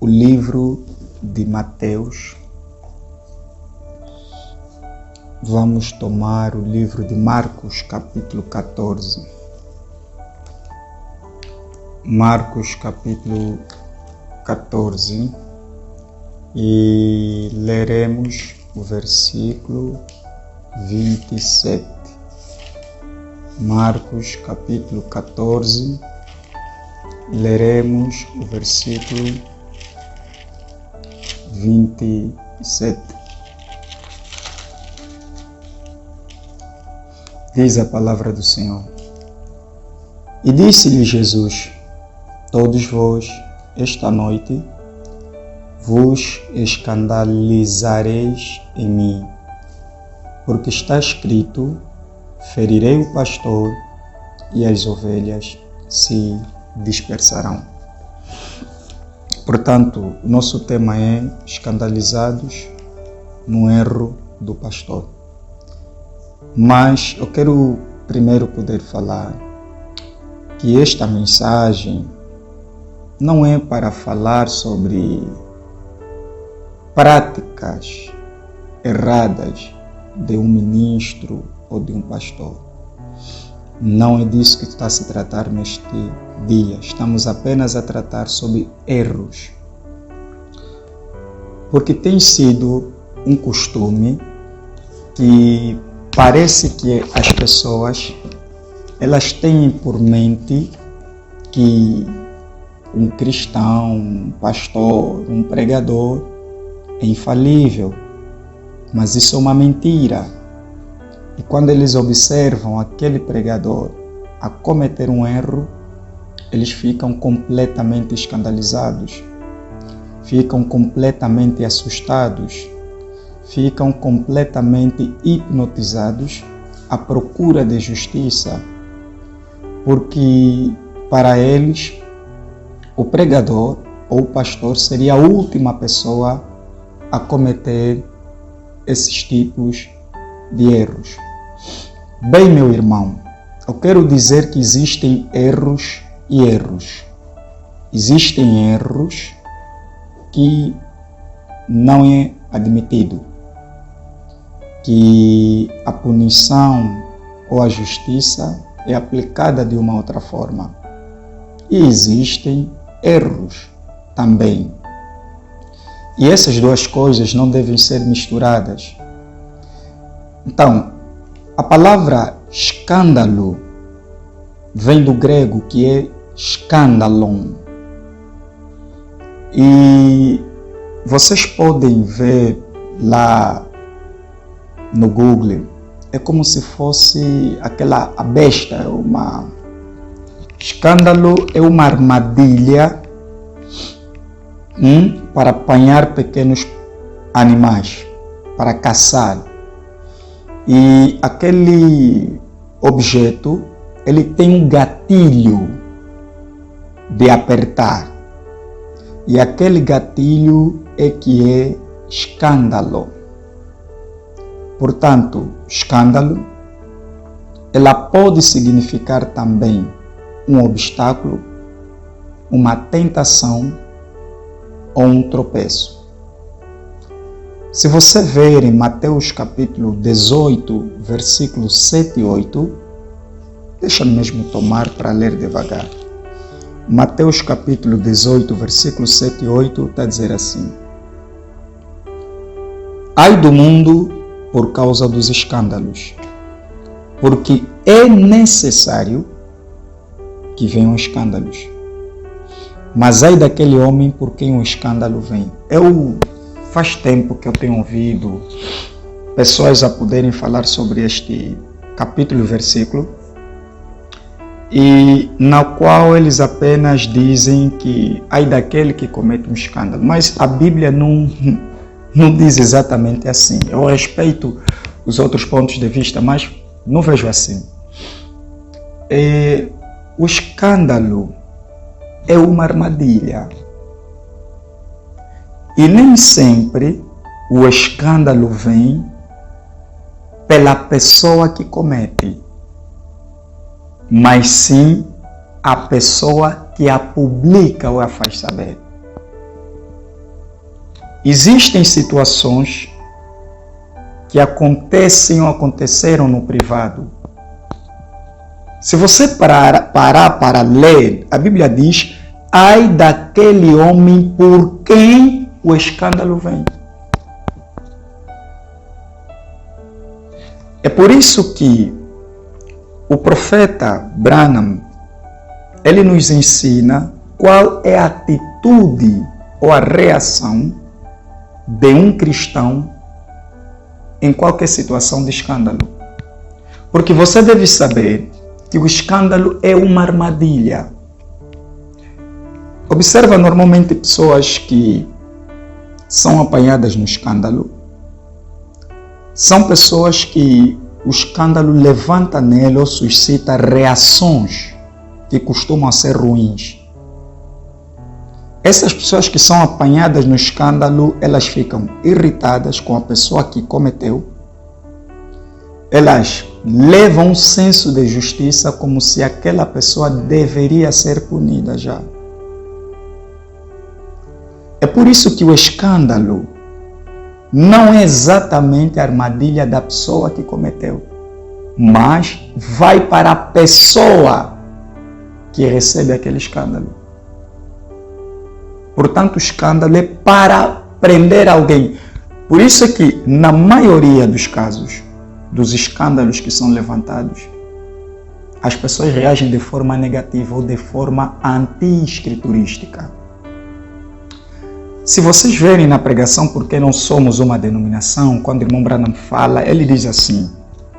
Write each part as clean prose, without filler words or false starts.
o livro de Mateus. Vamos tomar o livro de Marcos, capítulo 14. Marcos, capítulo 14. E leremos o versículo 27. Marcos, capítulo 14. Leremos o versículo 27. Diz a palavra do Senhor. E disse-lhe Jesus: todos vós, esta noite, vos escandalizareis em mim, porque está escrito: ferirei o pastor e as ovelhas se dispersarão. Portanto, o nosso tema é escandalizados no erro do pastor. Mas eu quero primeiro poder falar que esta mensagem não é para falar sobre práticas erradas de um ministro ou de um pastor. Não é disso que está a se tratar neste dia. Estamos apenas a tratar sobre erros. Porque tem sido um costume que parece que as pessoas elas têm por mente que um cristão, um pastor, um pregador é infalível. Mas isso é uma mentira. E quando eles observam aquele pregador a cometer um erro, eles ficam completamente escandalizados, ficam completamente assustados, ficam completamente hipnotizados à procura de justiça, porque para eles o pregador ou o pastor seria a última pessoa a cometer esses tipos de erros. Bem, meu irmão, eu quero dizer que existem erros e erros. Existem erros que não é admitido, que a punição ou a justiça é aplicada de uma outra forma. E existem erros também. E essas duas coisas não devem ser misturadas. Então, a palavra escândalo vem do grego, que é skandalon. E vocês podem ver lá no Google, é como se fosse aquela besta, escândalo é uma armadilha para apanhar pequenos animais, para caçar. E aquele objeto, ele tem um gatilho de apertar. E aquele gatilho é que é escândalo. Portanto, escândalo, ela pode significar também um obstáculo, uma tentação ou um tropeço. Se você ver em Mateus capítulo 18, versículos 7 e 8, deixa mesmo tomar para ler devagar. Mateus capítulo 18, versículos 7 e 8, está a dizer assim: ai do mundo por causa dos escândalos, porque é necessário que venham escândalos. Mas ai daquele homem por quem o escândalo vem. Faz tempo que eu tenho ouvido pessoas a poderem falar sobre este capítulo e versículo, e na qual eles apenas dizem que ai daquele que comete um escândalo. Mas a Bíblia não diz exatamente assim. Eu respeito os outros pontos de vista, mas não vejo assim. O escândalo é uma armadilha. E nem sempre o escândalo vem pela pessoa que comete, mas sim a pessoa que a publica ou a faz saber. existem situações que acontecem ou aconteceram no privado. Se você parar para ler, a Bíblia diz: ai daquele homem por quem o escândalo vem. É por isso que o profeta Branham, ele nos ensina qual é a atitude ou a reação de um cristão em qualquer situação de escândalo. Porque você deve saber que o escândalo é uma armadilha. Observa normalmente pessoas que são apanhadas no escândalo. São pessoas que o escândalo levanta nele ou suscita reações que costumam ser ruins. Essas pessoas que são apanhadas no escândalo, elas ficam irritadas com a pessoa que cometeu. Elas levam um senso de justiça como se aquela pessoa deveria ser punida já. É por isso que o escândalo não é exatamente a armadilha da pessoa que cometeu, mas vai para a pessoa que recebe aquele escândalo. Portanto, o escândalo é para prender alguém. Por isso é que, na maioria dos casos, dos escândalos que são levantados, as pessoas reagem de forma negativa ou de forma anti-escriturística. Se vocês verem na pregação Porque Não Somos Uma Denominação, quando o irmão Branham fala, ele diz assim: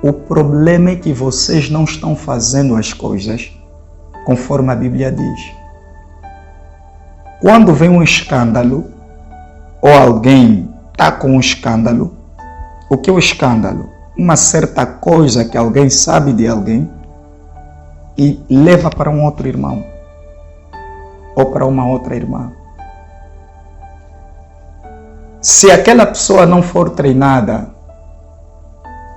o problema é que vocês não estão fazendo as coisas conforme a Bíblia diz. Quando vem um escândalo, ou alguém está com um escândalo, o que é o escândalo? Uma certa coisa que alguém sabe de alguém e leva para um outro irmão ou para uma outra irmã. Se aquela pessoa não for treinada,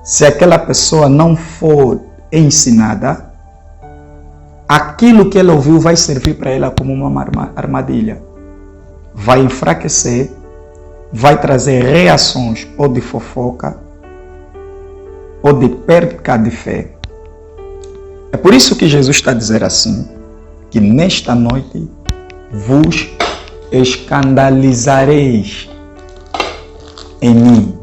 se aquela pessoa não for ensinada, aquilo que ela ouviu vai servir para ela como uma armadilha. Vai enfraquecer, vai trazer reações ou de fofoca ou de perda de fé. É por isso que Jesus está a dizer assim, que nesta noite vos escandalizareis em mim.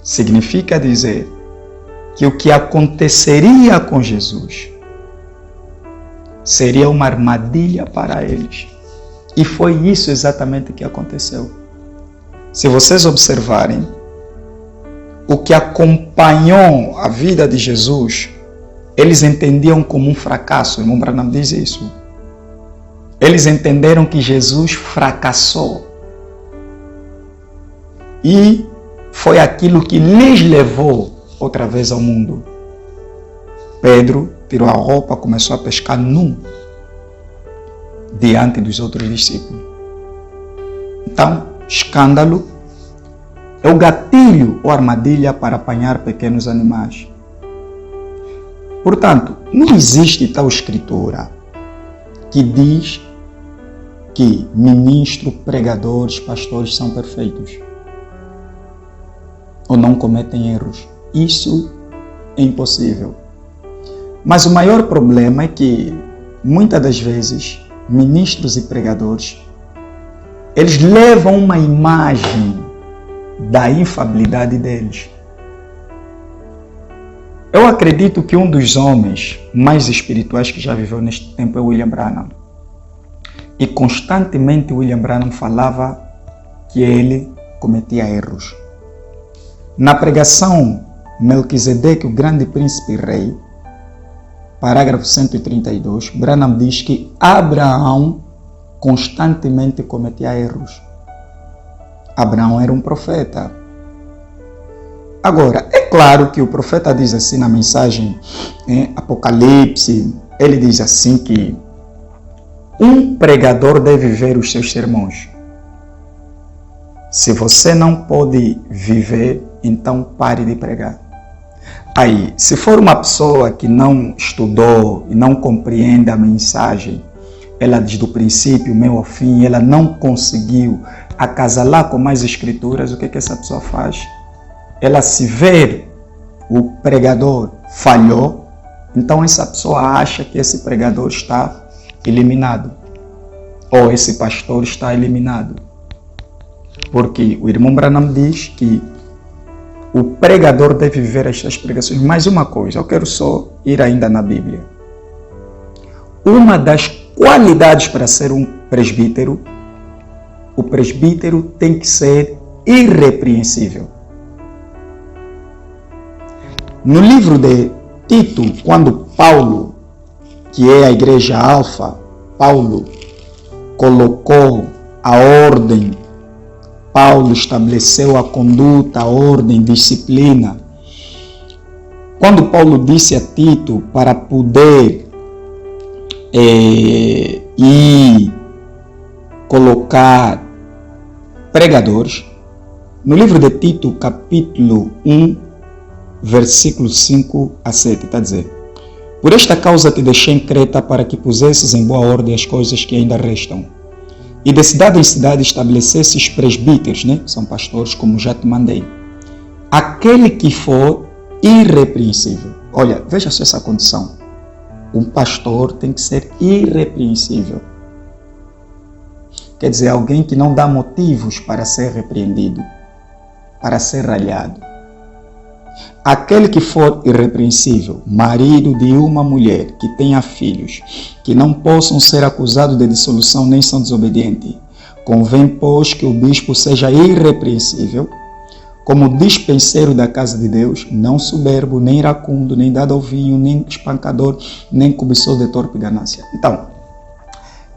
Significa dizer que o que aconteceria com Jesus seria uma armadilha para eles. E foi isso exatamente que aconteceu. Se vocês observarem, o que acompanhou a vida de Jesus, eles entendiam como um fracasso. O irmão Branham diz isso. Eles entenderam que Jesus fracassou. E foi aquilo que lhes levou outra vez ao mundo. Pedro tirou a roupa, começou a pescar nu diante dos outros discípulos. Então, escândalo é o gatilho ou armadilha para apanhar pequenos animais. Portanto, não existe tal escritura que diz que ministros, pregadores, pastores são perfeitos ou não cometem erros. Isso é impossível. Mas o maior problema é que, muitas das vezes, ministros e pregadores, eles levam uma imagem da infalibilidade deles. Eu acredito que um dos homens mais espirituais que já viveu neste tempo é William Branham. E constantemente William Branham falava que ele cometia erros. Na pregação Melquisedeque, o grande príncipe rei, parágrafo 132, Branham diz que Abraão constantemente cometia erros. Abraão era um profeta. Agora, é claro que o profeta diz assim na mensagem em Apocalipse, ele diz assim que um pregador deve ver os seus sermões. Se você não pode viver, então pare de pregar. Aí, se for uma pessoa que não estudou e não compreende a mensagem, ela desde o princípio, meio ao fim, ela não conseguiu acasalar com mais escrituras, o que essa pessoa faz? Ela se vê, o pregador falhou, então essa pessoa acha que esse pregador está eliminado, ou esse pastor está eliminado. Porque o irmão Branham diz que o pregador deve viver estas pregações. Mais uma coisa, eu quero só ir ainda na Bíblia. Uma das qualidades para ser um presbítero, o presbítero tem que ser irrepreensível. No livro de Tito, quando Paulo, que é a igreja alfa, Paulo colocou a ordem, Paulo estabeleceu a conduta, a ordem, disciplina. Quando Paulo disse a Tito para poder ir colocar pregadores, no livro de Tito, capítulo 1, versículo 5 a 7, está a dizer: por esta causa te deixei em Creta para que pusesses em boa ordem as coisas que ainda restam. E de cidade em cidade estabelecesses presbíteros, né? São pastores, como já te mandei. Aquele que for irrepreensível. Olha, veja só essa condição. Um pastor tem que ser irrepreensível. Quer dizer, alguém que não dá motivos para ser repreendido, para ser ralhado. Aquele que for irrepreensível, marido de uma mulher que tenha filhos, que não possam ser acusados de dissolução nem são desobedientes, convém, pois, que o bispo seja irrepreensível, como dispenseiro da casa de Deus, não soberbo, nem iracundo, nem dado ao vinho, nem espancador, nem cobiçador de torpe ganância. Então,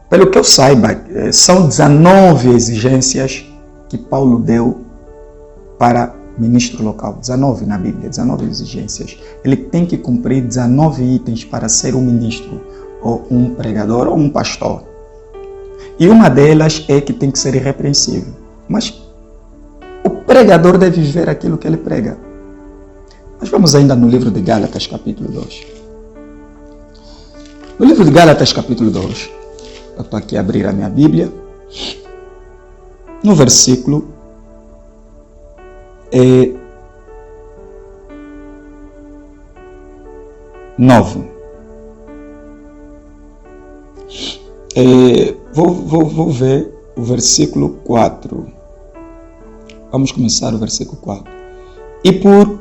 pelo que eu saiba, são 19 exigências que Paulo deu para ministro local. 19 na Bíblia, 19 exigências. Ele tem que cumprir 19 itens para ser um ministro, ou um pregador, ou um pastor. E uma delas é que tem que ser irrepreensível. Mas o pregador deve viver aquilo que ele prega. Mas vamos ainda no livro de Gálatas, capítulo 2. No livro de Gálatas, capítulo 2, eu estou aqui a abrir a minha Bíblia, no versículo 9. Vou ver o versículo 4. Vamos começar o versículo 4. E por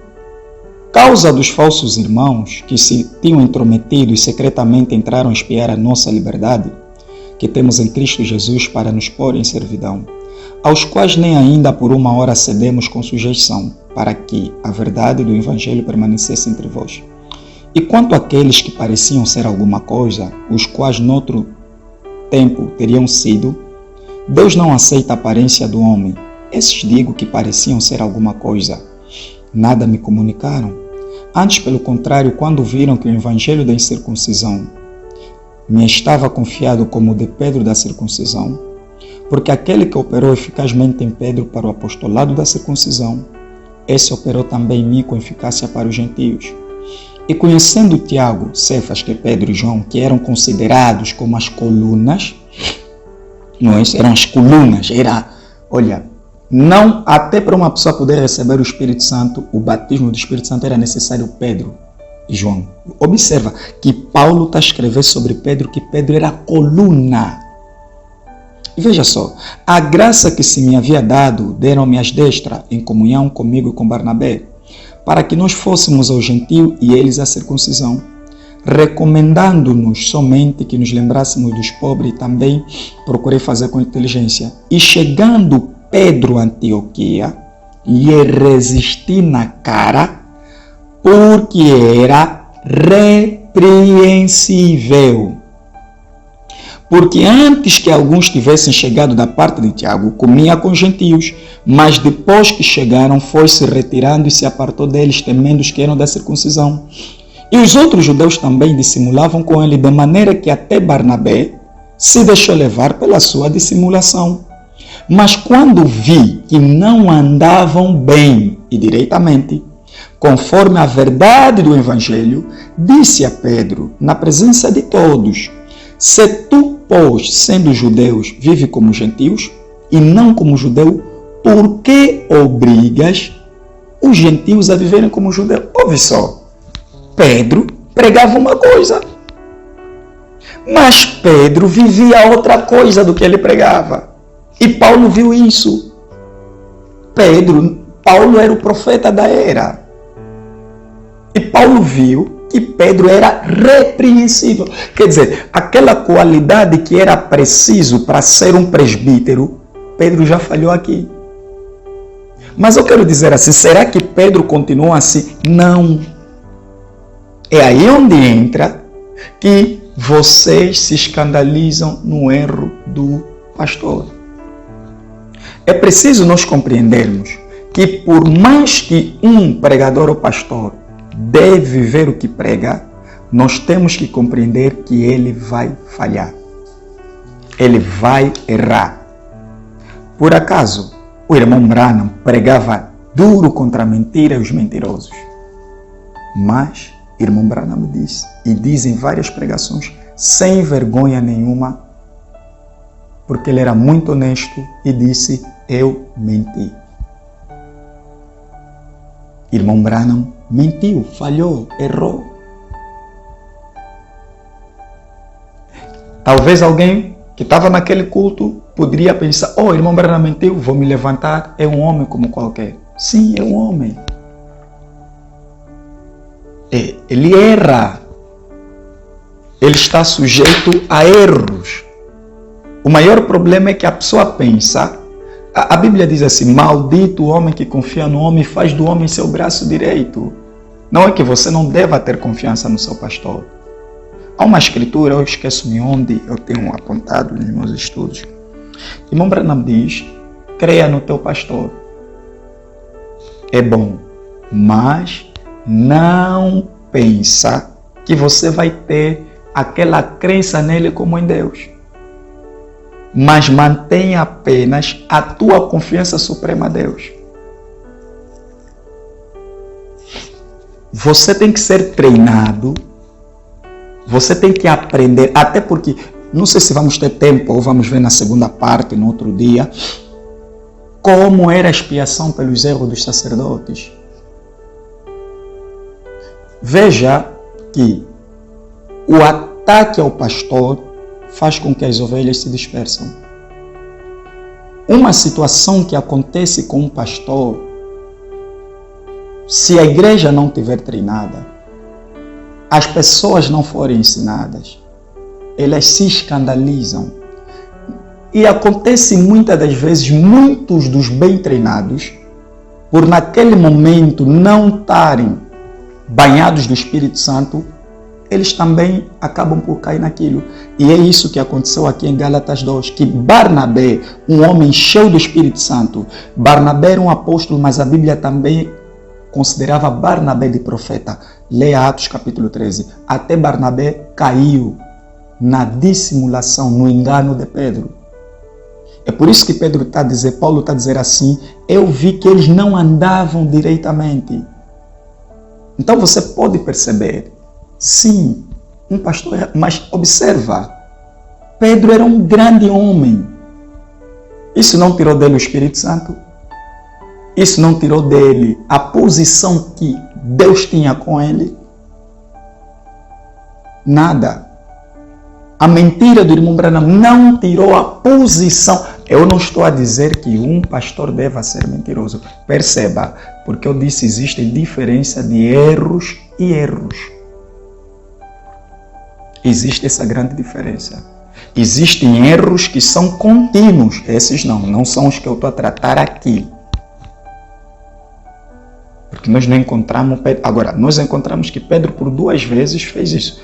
causa dos falsos irmãos que se tinham intrometido e secretamente entraram a espiar a nossa liberdade, que temos em Cristo Jesus para nos pôr em servidão, aos quais nem ainda por uma hora cedemos com sujeição, para que a verdade do Evangelho permanecesse entre vós. E quanto àqueles que pareciam ser alguma coisa, os quais noutro tempo teriam sido, Deus não aceita a aparência do homem. Esses digo que pareciam ser alguma coisa, nada me comunicaram. Antes, pelo contrário, quando viram que o Evangelho da incircuncisão me estava confiado como o de Pedro da circuncisão, porque aquele que operou eficazmente em Pedro para o apostolado da circuncisão, esse operou também em mim com eficácia para os gentios. E conhecendo Tiago, Cefas, que é Pedro e João, que eram considerados como as colunas, não eram as colunas, não, até para uma pessoa poder receber o Espírito Santo, o batismo do Espírito Santo era necessário Pedro e João. Observa que Paulo está escrevendo sobre Pedro, que Pedro era a coluna. E veja só, a graça que se me havia dado, deram-me as destras, em comunhão comigo e com Barnabé, para que nós fôssemos ao gentio e eles à circuncisão, recomendando-nos somente que nos lembrássemos dos pobres, e também procurei fazer com inteligência. E chegando Pedro a Antioquia, lhe resisti na cara, porque era repreensível. Porque antes que alguns tivessem chegado da parte de Tiago, comia com gentios, mas depois que chegaram, foi-se retirando e se apartou deles, temendo os que eram da circuncisão. E os outros judeus também dissimulavam com ele, de maneira que até Barnabé se deixou levar pela sua dissimulação. Mas quando vi que não andavam bem e direitamente, conforme a verdade do Evangelho, disse a Pedro, na presença de todos: se tu, pois, sendo judeus, vive como gentios e não como judeu, por que obrigas os gentios a viverem como judeus? Ouve só, Pedro pregava uma coisa, mas Pedro vivia outra coisa do que ele pregava. E Paulo viu isso. Paulo era o profeta da era. E Paulo viu que Pedro era repreensível. Quer dizer, aquela qualidade que era preciso para ser um presbítero, Pedro já falhou aqui. Mas eu quero dizer assim, será que Pedro continuou assim? Não. É aí onde entra que vocês se escandalizam no erro do pastor. É preciso nós compreendermos que por mais que um pregador ou pastor deve viver o que prega, nós temos que compreender que ele vai falhar. Ele vai errar. Por acaso, o irmão Branham pregava duro contra a mentira e os mentirosos. Mas, irmão Branham disse, e diz em várias pregações, sem vergonha nenhuma, porque ele era muito honesto e disse, eu menti. Irmão Branham mentiu, falhou, errou. Talvez alguém que estava naquele culto poderia pensar, irmão Branham mentiu, vou me levantar, é um homem como qualquer. Sim, é um homem. Ele erra. Ele está sujeito a erros. O maior problema é que a pessoa pensa, a Bíblia diz assim, maldito o homem que confia no homem e faz do homem seu braço direito. Não é que você não deva ter confiança no seu pastor. Há uma escritura, eu esqueço-me onde eu tenho apontado nos meus estudos. Irmão Branham diz, creia no teu pastor. É bom, mas não pensa que você vai ter aquela crença nele como em Deus. Mas mantenha apenas a tua confiança suprema a Deus. Você tem que ser treinado, você tem que aprender, até porque, não sei se vamos ter tempo ou vamos ver na segunda parte, no outro dia, como era a expiação pelos erros dos sacerdotes. Veja que o ataque ao pastor faz com que as ovelhas se dispersam. Uma situação que acontece com um pastor, se a igreja não estiver treinada, as pessoas não forem ensinadas, elas se escandalizam. E acontece muitas das vezes, muitos dos bem treinados, por naquele momento não estarem banhados do Espírito Santo, eles também acabam por cair naquilo. E é isso que aconteceu aqui em Gálatas 2, que Barnabé, um homem cheio do Espírito Santo, Barnabé era um apóstolo, mas a Bíblia também considerava Barnabé de profeta. Leia Atos capítulo 13. Até Barnabé caiu na dissimulação, no engano de Pedro. É por isso que Paulo está a dizer assim, eu vi que eles não andavam direitamente. Então você pode perceber, sim, um pastor, mas observa, Pedro era um grande homem. Isso não tirou dele o Espírito Santo? Isso não tirou dele a posição que Deus tinha com ele? Nada. A mentira do irmão Branham não tirou a posição. Eu não estou a dizer que um pastor deva ser mentiroso. Perceba, porque eu disse existe diferença de erros e erros. Existe essa grande diferença. Existem erros que são contínuos. Esses não são os que eu estou a tratar aqui. Porque nós não encontramos Pedro. Agora, nós encontramos que Pedro por 2 vezes fez isso.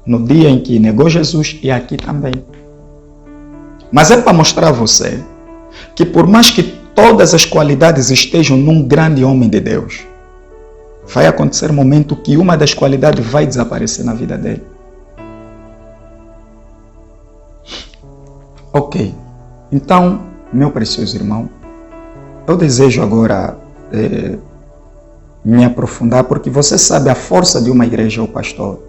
No dia em que negou Jesus e aqui também. Mas é para mostrar a você que por mais que todas as qualidades estejam num grande homem de Deus, vai acontecer um momento que uma das qualidades vai desaparecer na vida dele. Ok. Então, meu precioso irmão, eu desejo agora me aprofundar, porque você sabe a força de uma igreja ou pastor.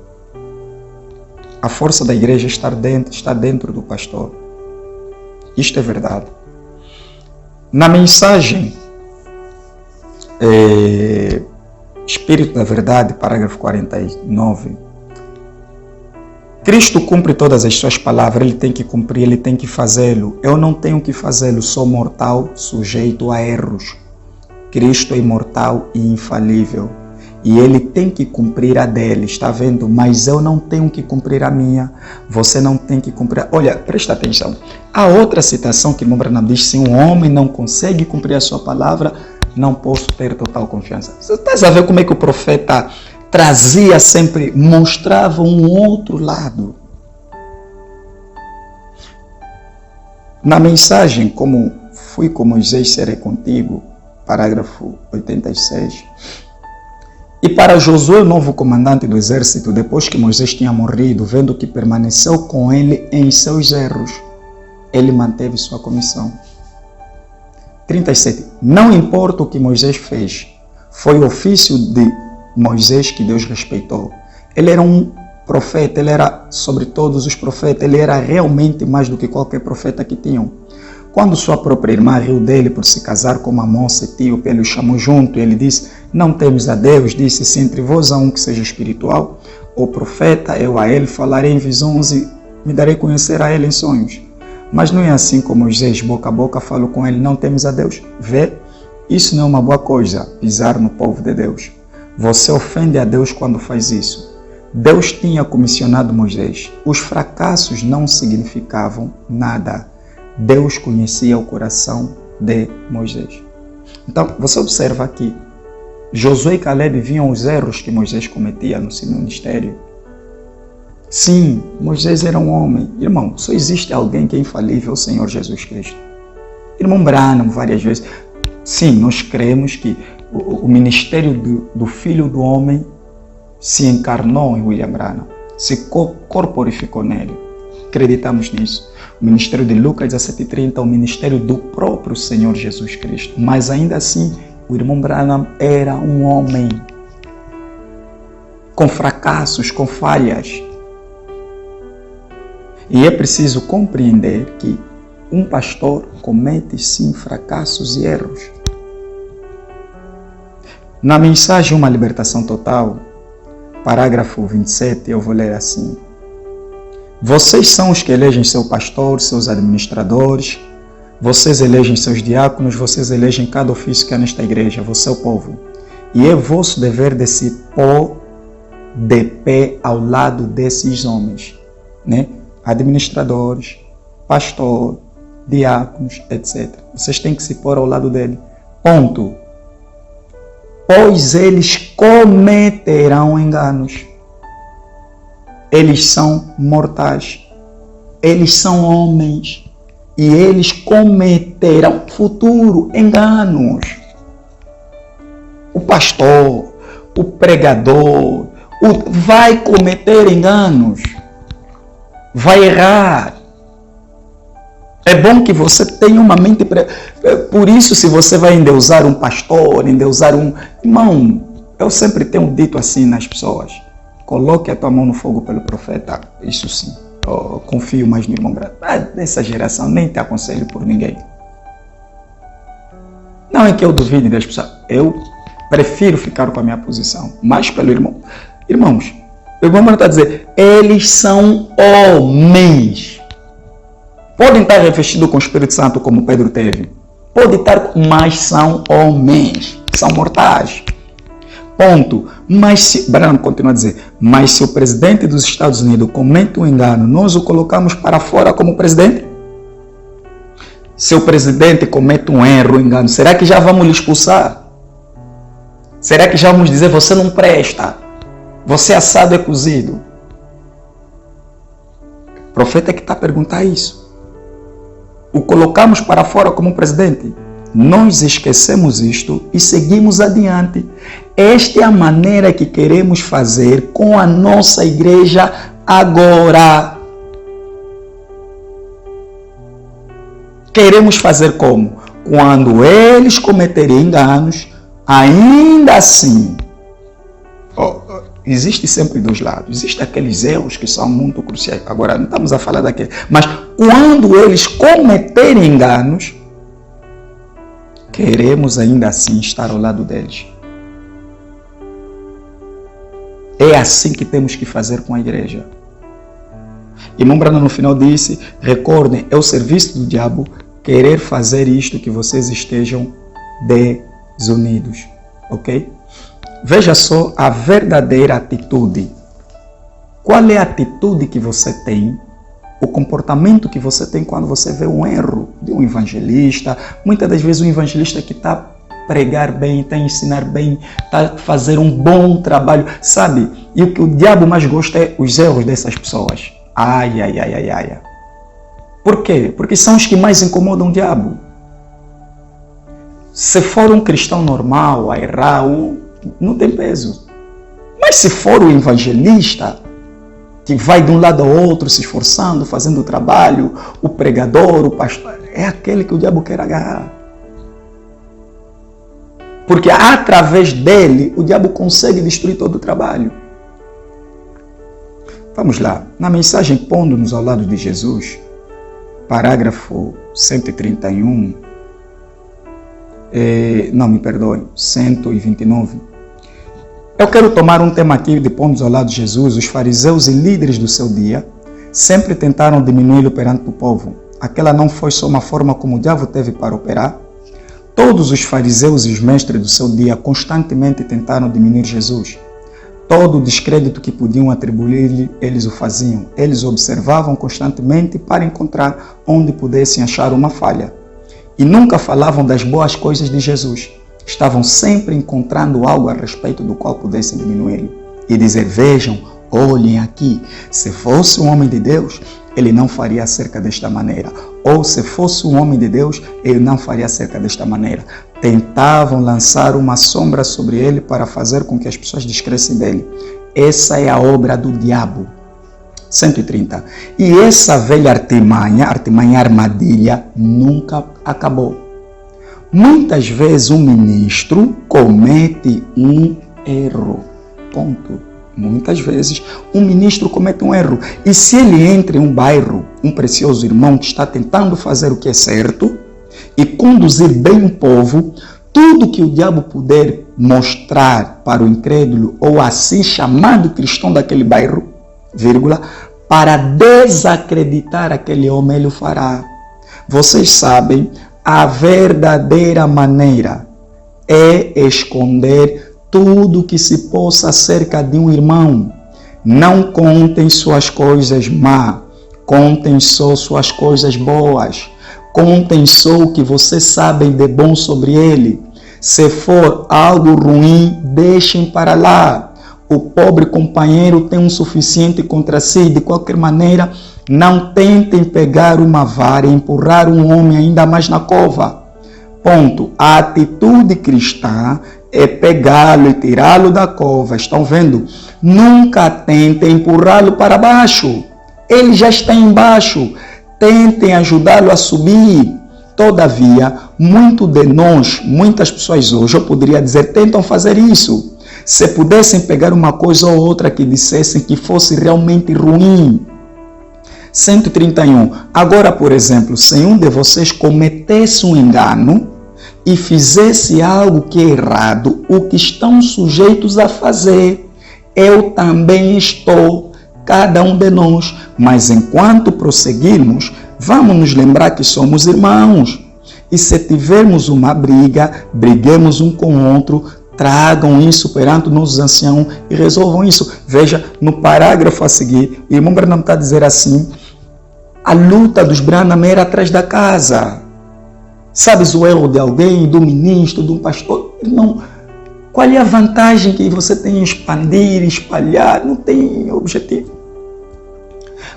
A força da igreja está dentro do pastor. Isto é verdade. Na mensagem Espírito da Verdade, parágrafo 49, Cristo cumpre todas as suas palavras, Ele tem que cumprir, Ele tem que fazê-lo. Eu não tenho que fazê-lo, sou mortal, sujeito a erros. Cristo é imortal e infalível. E Ele tem que cumprir a dele, está vendo? Mas eu não tenho que cumprir a minha, você não tem que cumprir. Olha, presta atenção. Há outra citação que Irmão Branham diz: se um homem não consegue cumprir a sua palavra, não posso ter total confiança. Você está a ver como é que o profeta trazia sempre, mostrava um outro lado. Na mensagem, como fui com Moisés, serei contigo, parágrafo 86. E para Josué, o novo comandante do exército, depois que Moisés tinha morrido, vendo que permaneceu com ele em seus erros, ele manteve sua comissão. 37. Não importa o que Moisés fez, foi o ofício de Moisés que Deus respeitou. Ele era um profeta, ele era sobre todos os profetas, ele era realmente mais do que qualquer profeta que tinham. Quando sua própria irmã riu dele por se casar com uma moça etíope, ele o chamou junto e ele disse: não temes a Deus, disse: se entre vós há um que seja espiritual, ou profeta, eu a ele falarei em visões e me darei conhecer a ele em sonhos. Mas não é assim como Moisés, boca a boca, falo com ele: não temes a Deus. Vê, isso não é uma boa coisa, pisar no povo de Deus. Você ofende a Deus quando faz isso. Deus tinha comissionado Moisés. Os fracassos não significavam nada. Deus conhecia o coração de Moisés. Então, você observa aqui, Josué e Caleb viam os erros que Moisés cometia no seu ministério. Sim, Moisés era um homem. Irmão, só existe alguém que é infalível, o Senhor Jesus Cristo. Irmão Branham, várias vezes. Sim, nós cremos que o ministério do Filho do Homem se encarnou em William Branham, se corporificou nele. Acreditamos nisso. O ministério de Lucas 17:30 é o ministério do próprio Senhor Jesus Cristo. Mas ainda assim, o irmão Branham era um homem com fracassos, com falhas. E é preciso compreender que um pastor comete sim fracassos e erros. Na mensagem Uma Libertação Total, parágrafo 27, eu vou ler assim: vocês são os que elegem seu pastor, seus administradores, vocês elegem seus diáconos, vocês elegem cada ofício que há nesta igreja, você é o povo. E é vosso dever de se pôr de pé ao lado desses homens, né? Administradores, pastor, diáconos, etc. Vocês têm que se pôr ao lado dele. Ponto. Pois eles cometerão enganos. Eles são mortais, eles são homens e eles cometerão futuro enganos. O pastor, o pregador, vai cometer enganos, vai errar. É bom que você tenha uma mente. Por isso, se você vai endeusar um pastor, endeusar um irmão, eu sempre tenho dito assim nas pessoas: coloque a tua mão no fogo pelo profeta. Isso sim. Eu confio mais no irmão Branham. Nessa geração nem te aconselho por ninguém. Não é que eu duvide das pessoas. Eu prefiro ficar com a minha posição. Mais pelo irmão. Irmãos, o irmão Branham está a dizer: eles são homens. Podem estar revestidos com o Espírito Santo como Pedro teve. Podem estar, mas são homens. São mortais. Ponto. Mas se, Branham continua a dizer: mas se o presidente dos Estados Unidos comete um engano, nós o colocamos para fora como presidente? Se o presidente comete um erro, um engano, será que já vamos lhe expulsar? Será que já vamos dizer: você não presta, você é assado e cozido? O profeta é que está a perguntar isso. O colocamos para fora como presidente? Nós esquecemos isto e seguimos adiante. Esta é a maneira que queremos fazer com a nossa igreja agora. Queremos fazer como? Quando eles cometerem enganos, ainda assim, existe sempre dois lados. Existem aqueles erros que são muito cruciais. Agora, não estamos a falar daquele. Mas quando eles cometerem enganos, queremos ainda assim estar ao lado deles. É assim que temos que fazer com a igreja. E Mombrana no final disse, recordem, é o serviço do diabo querer fazer isto que vocês estejam desunidos. Ok? Veja só a verdadeira atitude. Qual é a atitude que você tem, o comportamento que você tem quando você vê um erro de um evangelista? Muitas das vezes um evangelista que está a pregar bem, está a ensinar bem, está a fazer um bom trabalho, sabe? E o que o diabo mais gosta é os erros dessas pessoas. Ai, ai, ai, ai, ai. Por quê? Porque são os que mais incomodam o diabo. Se for um cristão normal a errar, não tem peso. Mas se for o evangelista, que vai de um lado ao outro se esforçando, fazendo o trabalho, o pregador, o pastor, é aquele que o diabo quer agarrar. Porque através dele, o diabo consegue destruir todo o trabalho. Vamos lá, na mensagem Pondo-nos ao lado de Jesus, parágrafo 131, 129. Eu quero tomar um tema aqui de Pondo-nos ao lado de Jesus. Os fariseus e líderes do seu dia sempre tentaram diminuí-lo perante o povo. Aquela não foi só uma forma como o diabo teve para operar. Todos os fariseus e os mestres do seu dia constantemente tentaram diminuir Jesus. Todo o descrédito que podiam atribuir-lhe, eles o faziam. Eles observavam constantemente para encontrar onde pudessem achar uma falha. E nunca falavam das boas coisas de Jesus. Estavam sempre encontrando algo a respeito do qual pudessem diminuí-lo. E dizer, vejam, olhem aqui, se fosse um homem de Deus, ele não faria acerca desta maneira. Ou se fosse um homem de Deus, ele não faria acerca desta maneira. Tentavam lançar uma sombra sobre ele para fazer com que as pessoas descressem dele. Essa é a obra do diabo. 130. E essa velha artimanha armadilha, nunca acabou. Muitas vezes um ministro comete um erro. Ponto. Muitas vezes um ministro comete um erro. E se ele entra em um bairro, um precioso irmão que está tentando fazer o que é certo e conduzir bem o povo, tudo que o diabo puder mostrar para o incrédulo ou assim chamado cristão daquele bairro, vírgula, para desacreditar aquele homem, ele o fará. Vocês sabem, a verdadeira maneira é esconder tudo que se possa acerca de um irmão. Não contem suas coisas má, contem só suas coisas boas. Contem só o que vocês sabem de bom sobre ele. Se for algo ruim, deixem para lá. O pobre companheiro tem um suficiente contra si. De qualquer maneira, não tentem pegar uma vara e empurrar um homem ainda mais na cova. Ponto. A atitude cristã é pegá-lo e tirá-lo da cova. Estão vendo? Nunca tentem empurrá-lo para baixo. Ele já está embaixo. Tentem ajudá-lo a subir. Todavia, muitas pessoas hoje, eu poderia dizer, tentam fazer isso. Se pudessem pegar uma coisa ou outra que dissessem que fosse realmente ruim. 131. Agora, por exemplo, se um de vocês cometesse um engano e fizesse algo que é errado, o que estão sujeitos a fazer, eu também estou, cada um de nós. Mas enquanto prosseguirmos, vamos nos lembrar que somos irmãos. E se tivermos uma briga, briguemos um com o outro, tragam isso perante nossos anciãos e resolvam isso. Veja, no parágrafo a seguir, o irmão Branham está a dizer assim, a luta dos Branham era atrás da casa. Sabes o erro de alguém, do ministro, de um pastor? Irmão, qual é a vantagem que você tem em expandir, espalhar? Não tem objetivo.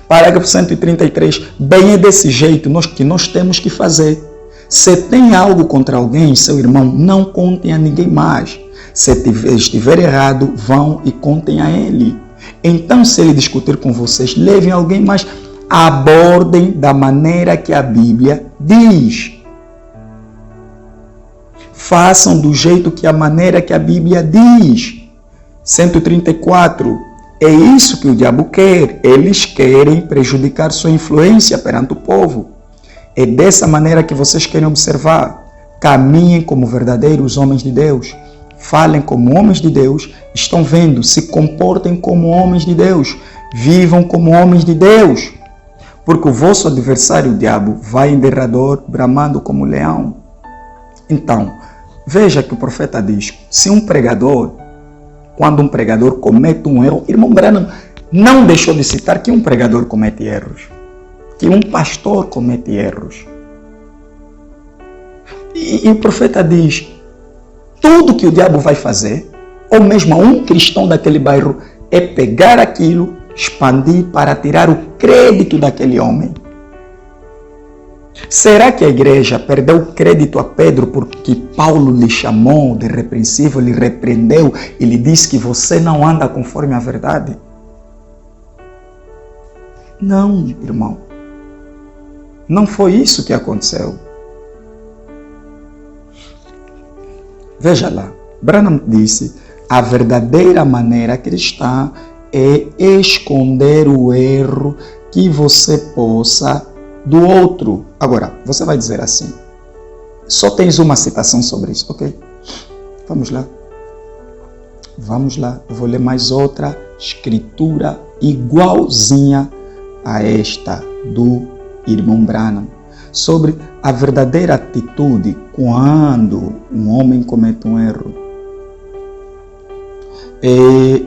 Parágrafo 133. Bem, é desse jeito que nós temos que fazer. Se tem algo contra alguém, seu irmão, não contem a ninguém mais. Se estiver errado, vão e contem a ele. Então, se ele discutir com vocês, levem alguém mais. Abordem da maneira que a Bíblia diz. Façam do jeito que a maneira que a Bíblia diz. 134. É isso que o diabo quer. Eles querem prejudicar sua influência perante o povo. É dessa maneira que vocês querem observar. Caminhem como verdadeiros homens de Deus. Falem como homens de Deus. Estão vendo? Se comportem como homens de Deus. Vivam como homens de Deus. Porque o vosso adversário, o diabo, vai em derredor, bramando como leão. Então, veja que o profeta diz, se um pregador, quando um pregador comete um erro, irmão Branham não deixou de citar que um pregador comete erros, que um pastor comete erros. E o profeta diz, tudo que o diabo vai fazer, ou mesmo um cristão daquele bairro, é pegar aquilo, expandir para tirar o crédito daquele homem. Será que a igreja perdeu crédito a Pedro porque Paulo lhe chamou de repreensível, lhe repreendeu e lhe disse que você não anda conforme a verdade? Não, irmão. Não foi isso que aconteceu. Veja lá, Branham disse, a verdadeira maneira cristã é esconder o erro que você possa do outro. Agora, você vai dizer assim, só tens uma citação sobre isso, ok? Vamos lá. Vamos lá, eu vou ler mais outra escritura igualzinha a esta do irmão Branham, sobre a verdadeira atitude quando um homem comete um erro.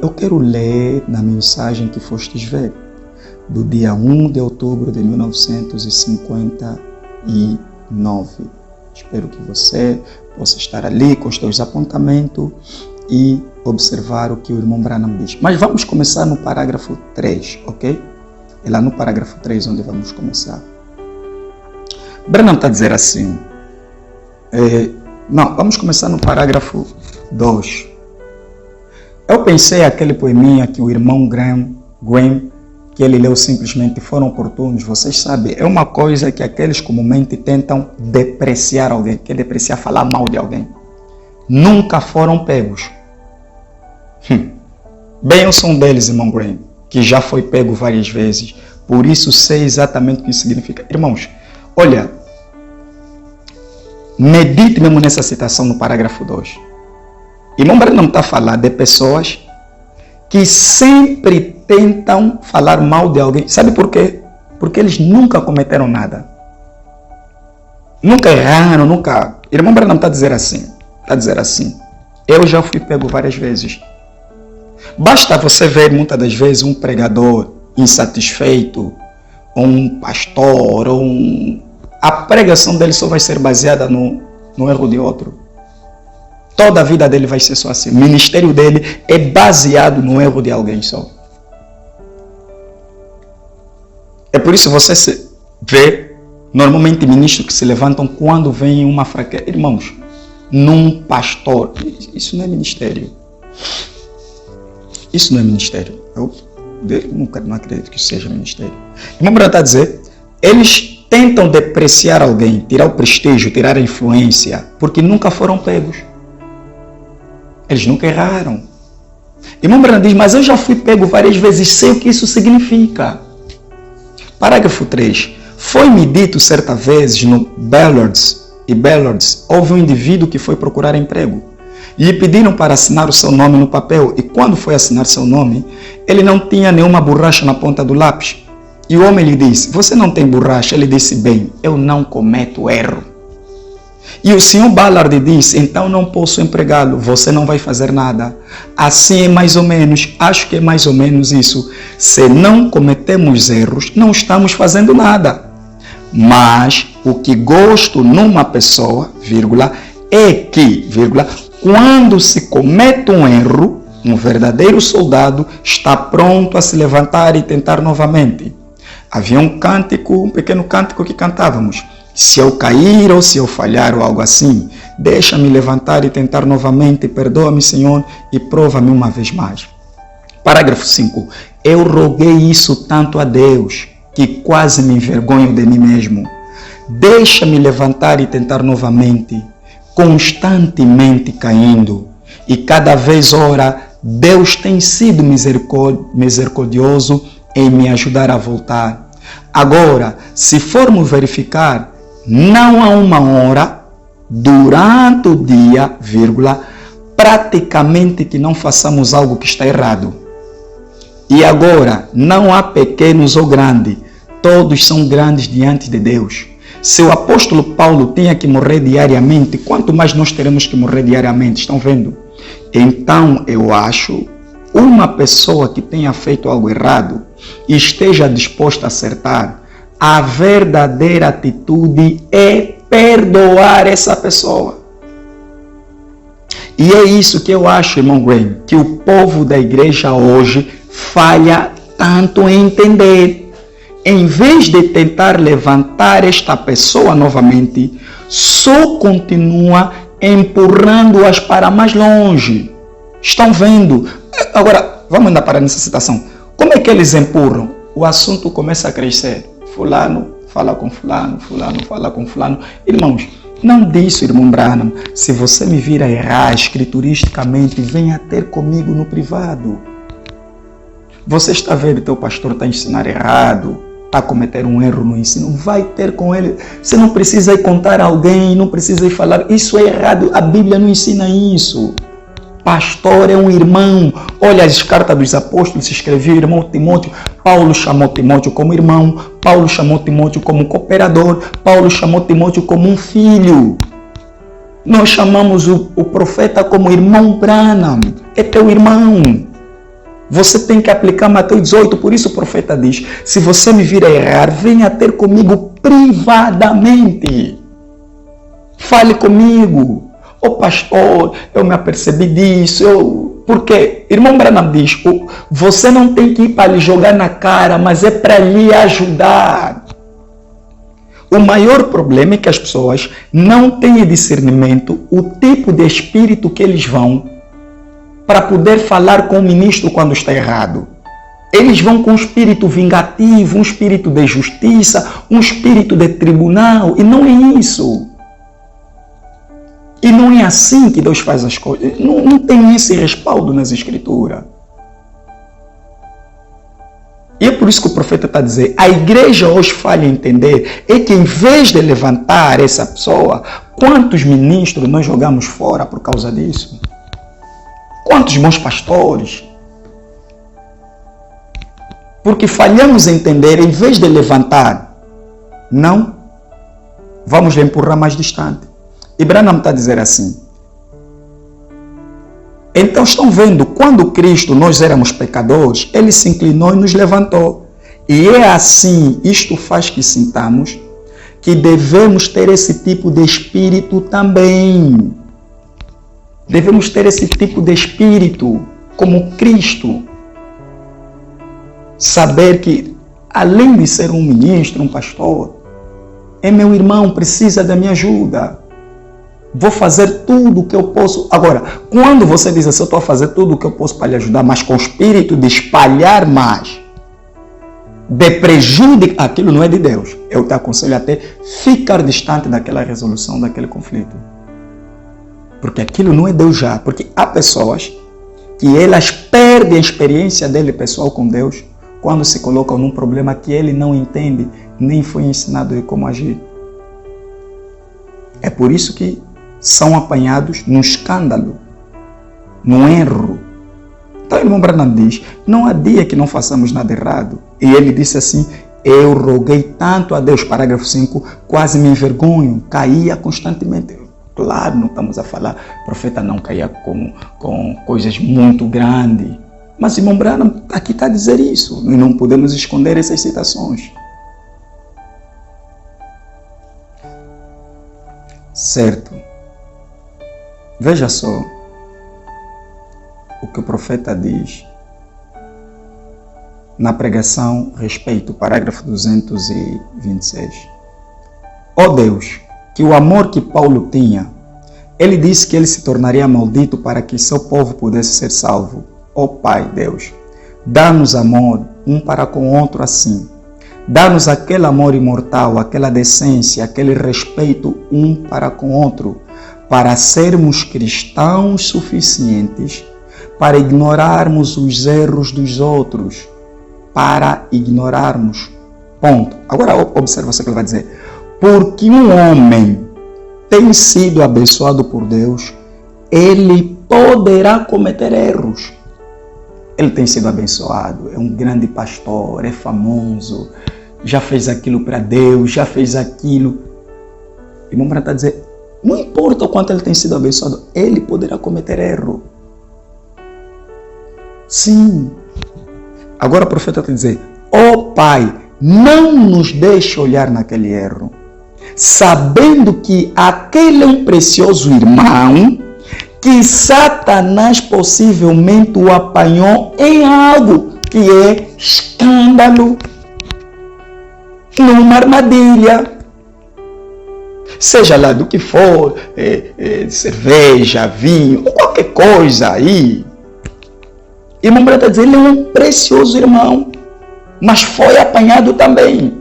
Eu quero ler na mensagem que fostes ver, do dia 1 de outubro de 1959. Espero que você possa estar ali com os seus apontamentos e observar o que o irmão Branham diz. Mas vamos começar no parágrafo 3, ok? É lá no parágrafo 3 onde vamos começar. Branham está a dizer assim, vamos começar no parágrafo 2. Eu pensei aquele poeminha que o irmão Graham, que ele leu simplesmente, foram oportunos. Vocês sabem, é uma coisa que aqueles comumente tentam depreciar alguém, que é depreciar, falar mal de alguém. Nunca foram pegos. Bem, eu sou um deles, irmão Graham, que já foi pego várias vezes. Por isso sei exatamente o que isso significa. Irmãos, olha, medite mesmo nessa citação no parágrafo 2. Irmão Branham está a falar de pessoas que sempre tentam falar mal de alguém. Sabe por quê? Porque eles nunca cometeram nada. Nunca erraram, nunca... Irmão Branham está a dizer assim. Eu já fui pego várias vezes. Basta você ver muitas das vezes um pregador insatisfeito, ou um pastor, a pregação dele só vai ser baseada no erro de outro. Toda a vida dele vai ser só assim. O ministério dele é baseado no erro de alguém só. É por isso que você vê normalmente ministros que se levantam quando vem uma fraqueza. Irmãos, num pastor, isso não é ministério. Isso não é ministério. Eu não acredito que isso seja ministério. Irmão Branham está a dizer, eles tentam depreciar alguém, tirar o prestígio, tirar a influência, porque nunca foram pegos. Eles nunca erraram. Irmão Branham diz, mas eu já fui pego várias vezes, sei o que isso significa. Parágrafo 3. Foi-me dito certa vez no Ballards, houve um indivíduo que foi procurar emprego. Lhe pediram para assinar o seu nome no papel e quando foi assinar seu nome, ele não tinha nenhuma borracha na ponta do lápis. E o homem lhe disse, você não tem borracha? Ele disse, bem, eu não cometo erro. E o senhor Ballard disse, então não posso empregá-lo, você não vai fazer nada. Assim é mais ou menos, acho que é mais ou menos isso. Se não cometemos erros, não estamos fazendo nada. Mas o que gosto numa pessoa, é que, quando se comete um erro, um verdadeiro soldado está pronto a se levantar e tentar novamente. Havia um pequeno cântico que cantávamos. Se eu cair ou se eu falhar ou algo assim, deixa-me levantar e tentar novamente, perdoa-me, Senhor, e prova-me uma vez mais. Parágrafo 5. Eu roguei isso tanto a Deus, que quase me envergonho de mim mesmo. Deixa-me levantar e tentar novamente, constantemente caindo, e cada vez, ora, Deus tem sido misericordioso em me ajudar a voltar. Agora, se formos verificar, não há uma hora durante o dia, praticamente que não façamos algo que está errado. E agora, não há pequenos ou grandes, todos são grandes diante de Deus. Se o apóstolo Paulo tinha que morrer diariamente, quanto mais nós teremos que morrer diariamente, estão vendo? Então, eu acho, uma pessoa que tenha feito algo errado e esteja disposta a acertar, a verdadeira atitude é perdoar essa pessoa. E é isso que eu acho, irmão Graham, que o povo da igreja hoje falha tanto em entender. Em vez de tentar levantar esta pessoa novamente, só continua empurrando-as para mais longe. Estão vendo? Agora, vamos ainda parar nessa citação. Como é que eles empurram? O assunto começa a crescer. Fulano fala com fulano, fulano fala com fulano. Irmãos, não disso, irmão Branham. Se você me vir a errar escrituristicamente, venha ter comigo no privado. Você está vendo que teu pastor está a ensinar errado, está a cometer um erro no ensino, vai ter com ele. Você não precisa ir contar a alguém, não precisa ir falar, isso é errado, a Bíblia não ensina isso. Pastor é um irmão. Olha as cartas dos apóstolos, se escreveu irmão Timóteo. Paulo chamou Timóteo como irmão, Paulo chamou Timóteo como cooperador, Paulo chamou Timóteo como um filho. Nós chamamos o profeta como irmão Branham, é teu irmão. Você tem que aplicar Mateus 18, por isso o profeta diz, se você me vir a errar, venha ter comigo privadamente. Fale comigo. Ô pastor, eu me apercebi disso. Porque, irmão Branham diz, você não tem que ir para lhe jogar na cara, mas é para lhe ajudar. O maior problema é que as pessoas não têm discernimento, o tipo de espírito que eles vão para poder falar com o ministro quando está errado. Eles vão com um espírito vingativo, um espírito de justiça, um espírito de tribunal, e não é isso. E não é assim que Deus faz as coisas. Não tem esse respaldo nas Escrituras. E é por isso que o profeta está dizendo, a igreja hoje falha em entender, é que em vez de levantar essa pessoa, quantos ministros nós jogamos fora por causa disso? Quantos bons pastores? Porque falhamos em entender, em vez de levantar, não, vamos lhe empurrar mais distante. E Branham está a dizer assim. Então estão vendo, quando Cristo, nós éramos pecadores, Ele se inclinou e nos levantou. E é assim, isto faz que sintamos que devemos ter esse tipo de espírito também. Devemos ter esse tipo de espírito como Cristo. Saber que, além de ser um ministro, um pastor, é meu irmão, precisa da minha ajuda. Vou fazer tudo o que eu posso. Agora, quando você diz assim, eu estou a fazer tudo o que eu posso para lhe ajudar, mas com o espírito de espalhar mais, de prejudicar, aquilo não é de Deus. Eu te aconselho até ficar distante daquela resolução, daquele conflito. Porque aquilo não é Deus já. Porque há pessoas que elas perdem a experiência dele pessoal com Deus quando se colocam num problema que ele não entende, nem foi ensinado de como agir. É por isso que são apanhados no escândalo, no erro. Então, irmão Branham diz, não há dia que não façamos nada errado. E ele disse assim, eu roguei tanto a Deus, parágrafo 5, quase me envergonho, caía constantemente. Claro, não estamos a falar, o profeta não caía com coisas muito grandes. Mas, irmão Branham, aqui está a dizer isso, e não podemos esconder essas citações. Certo. Veja só o que o profeta diz na pregação respeito, parágrafo 226. Ó Deus, que o amor que Paulo tinha, ele disse que ele se tornaria maldito para que seu povo pudesse ser salvo. Ó Pai, Deus, dá-nos amor um para com o outro assim. Dá-nos aquele amor imortal, aquela decência, aquele respeito um para com o outro, para sermos cristãos suficientes para ignorarmos os erros dos outros. Para ignorarmos. Ponto. Agora observa o que ele vai dizer. Porque um homem tem sido abençoado por Deus, ele poderá cometer erros. Ele tem sido abençoado, é um grande pastor, é famoso, já fez aquilo para Deus, já fez aquilo. E o irmão está dizendo, não importa o quanto ele tem sido abençoado, ele poderá cometer erro. Sim. Agora o profeta está dizendo, ó Pai, não nos deixe olhar naquele erro, sabendo que aquele é um precioso irmão, que Satanás possivelmente o apanhou em algo que é escândalo, numa armadilha, seja lá do que for, cerveja, vinho, ou qualquer coisa aí. E o irmão está dizendo, ele é um precioso irmão, mas foi apanhado também.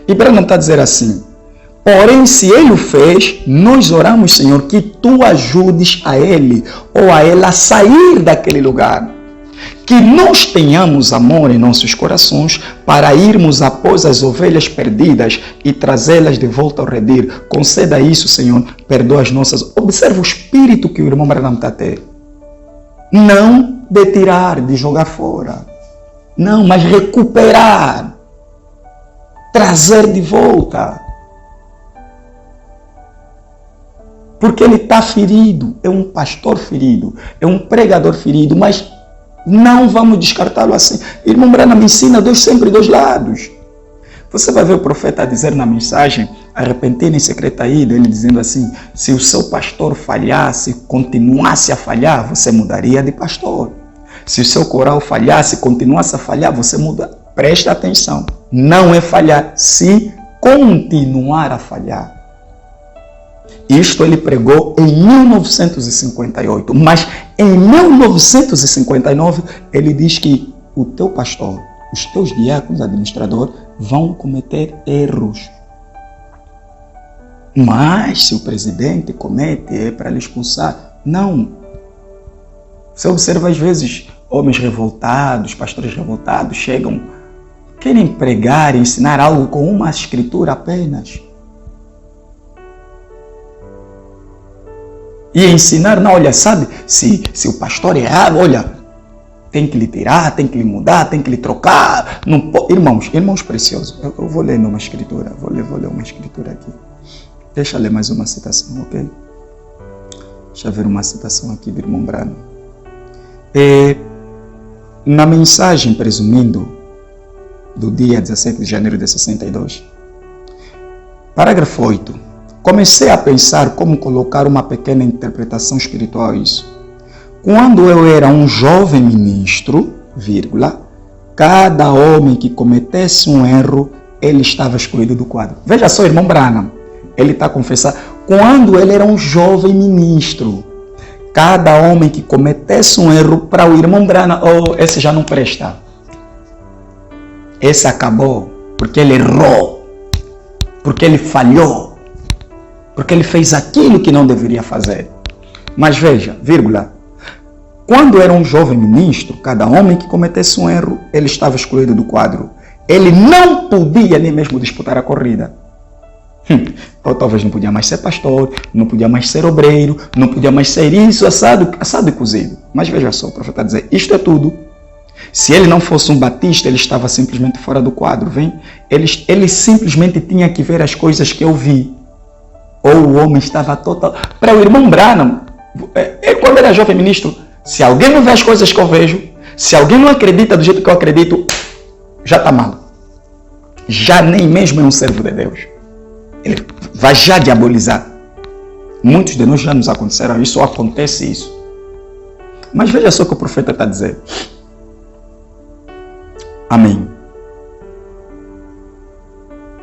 E para não estar dizendo assim, porém, se ele o fez, nós oramos, Senhor, que tu ajudes a ele ou a ela a sair daquele lugar. Que nós tenhamos amor em nossos corações para irmos após as ovelhas perdidas e trazê-las de volta ao redil. Conceda isso, Senhor, perdoa as nossas. Observa o espírito que o irmão Branham está tendo. Não de tirar, de jogar fora. Não, mas recuperar. Trazer de volta. Porque ele está ferido, é um pastor ferido, é um pregador ferido, mas não vamos descartá-lo assim. Irmão Branham ensina sempre dois lados. Você vai ver o profeta dizer na mensagem, arrependendo em secreto aí, ele dizendo assim, se o seu pastor falhasse, continuasse a falhar, você mudaria de pastor. Se o seu coral falhasse, continuasse a falhar, você muda. Presta atenção, não é falhar, se continuar a falhar. Isto ele pregou em 1958, mas em 1959 ele diz que o teu pastor, os teus diáconos, administrador, vão cometer erros. Mas se o presidente comete, é para lhe expulsar. Não. Você observa às vezes homens revoltados, pastores revoltados, chegam, querem pregar, ensinar algo com uma escritura apenas. E ensinar, não, olha, sabe, se o pastor é errado, olha, tem que lhe tirar, tem que lhe mudar, tem que lhe trocar. Não, irmãos preciosos, eu vou ler uma escritura, vou ler uma escritura aqui. Deixa eu ler mais uma citação, ok? Deixa eu ver uma citação aqui do irmão Branham. Na mensagem, presumindo, do dia 17 de janeiro de 62, parágrafo 8. Comecei a pensar como colocar uma pequena interpretação espiritual a isso. Quando eu era um jovem ministro, vírgula, cada homem que cometesse um erro, ele estava excluído do quadro. Veja só, irmão Branham, ele está confessando. Quando ele era um jovem ministro, cada homem que cometesse um erro, para o irmão Branham, esse já não presta. Esse acabou, porque ele errou, porque ele falhou. Porque ele fez aquilo que não deveria fazer. Mas veja, vírgula, quando era um jovem ministro, cada homem que cometesse um erro, ele estava excluído do quadro. Ele não podia nem mesmo disputar a corrida. Ou talvez não podia mais ser pastor, não podia mais ser obreiro, não podia mais ser isso, assado e cozido. Mas veja só, o profeta dizer, isto é tudo. Se ele não fosse um batista, ele estava simplesmente fora do quadro, vem? Ele simplesmente tinha que ver as coisas que eu vi. Ou o homem estava total... Para o irmão Branham, quando era jovem ministro, se alguém não vê as coisas que eu vejo, se alguém não acredita do jeito que eu acredito, já está mal. Já nem mesmo é um servo de Deus. Ele vai já diabolizar. Muitos de nós já nos aconteceram isso, ou acontece isso. Mas veja só o que o profeta está dizendo. Amém.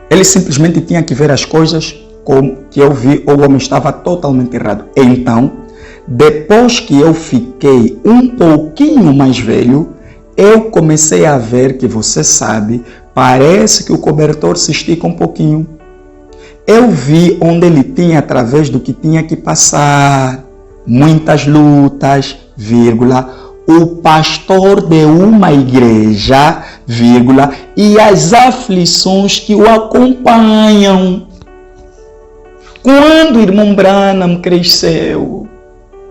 Ele simplesmente tinha que ver as coisas como que eu vi, ou o homem estava totalmente errado. Então, depois que eu fiquei um pouquinho mais velho, eu comecei a ver que, você sabe, parece que o cobertor se estica um pouquinho. Eu vi onde ele tinha, através do que tinha que passar, muitas lutas, vírgula, o pastor de uma igreja, vírgula, e as aflições que o acompanham. Quando o irmão Branham cresceu,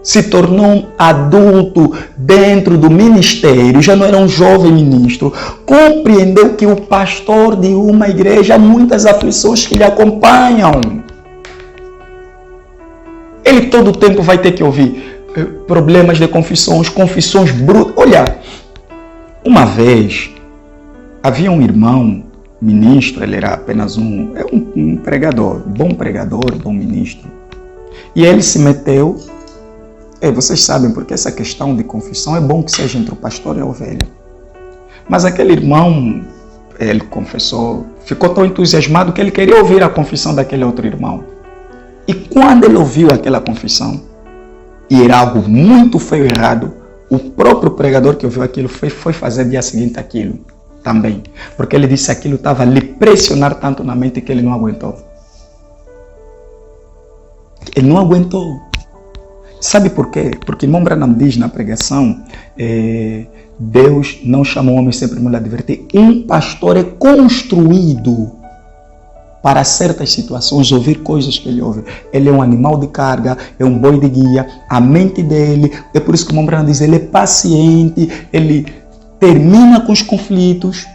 se tornou um adulto dentro do ministério, já não era um jovem ministro, compreendeu que o pastor de uma igreja há muitas aflições que lhe acompanham. Ele todo o tempo vai ter que ouvir problemas de confissões brutas. Olha, uma vez havia um irmão ministro, ele era apenas um pregador, bom ministro. E ele se meteu, vocês sabem, porque essa questão de confissão é bom que seja entre o pastor e a ovelha. Mas aquele irmão, ele confessou, ficou tão entusiasmado que ele queria ouvir a confissão daquele outro irmão. E quando ele ouviu aquela confissão, e era algo muito feio e errado, o próprio pregador que ouviu aquilo foi fazer no dia seguinte aquilo também. Porque ele disse que aquilo estava a lhe pressionar tanto na mente que ele não aguentou. Ele não aguentou. Sabe por quê? Porque irmão Branham diz na pregação, Deus não chamou o homem sempre para lhe advertir. Um pastor é construído para certas situações, ouvir coisas que ele ouve. Ele é um animal de carga, é um boi de guia, a mente dele, é por isso que o irmão Branham diz, ele é paciente, ele termina com os conflitos.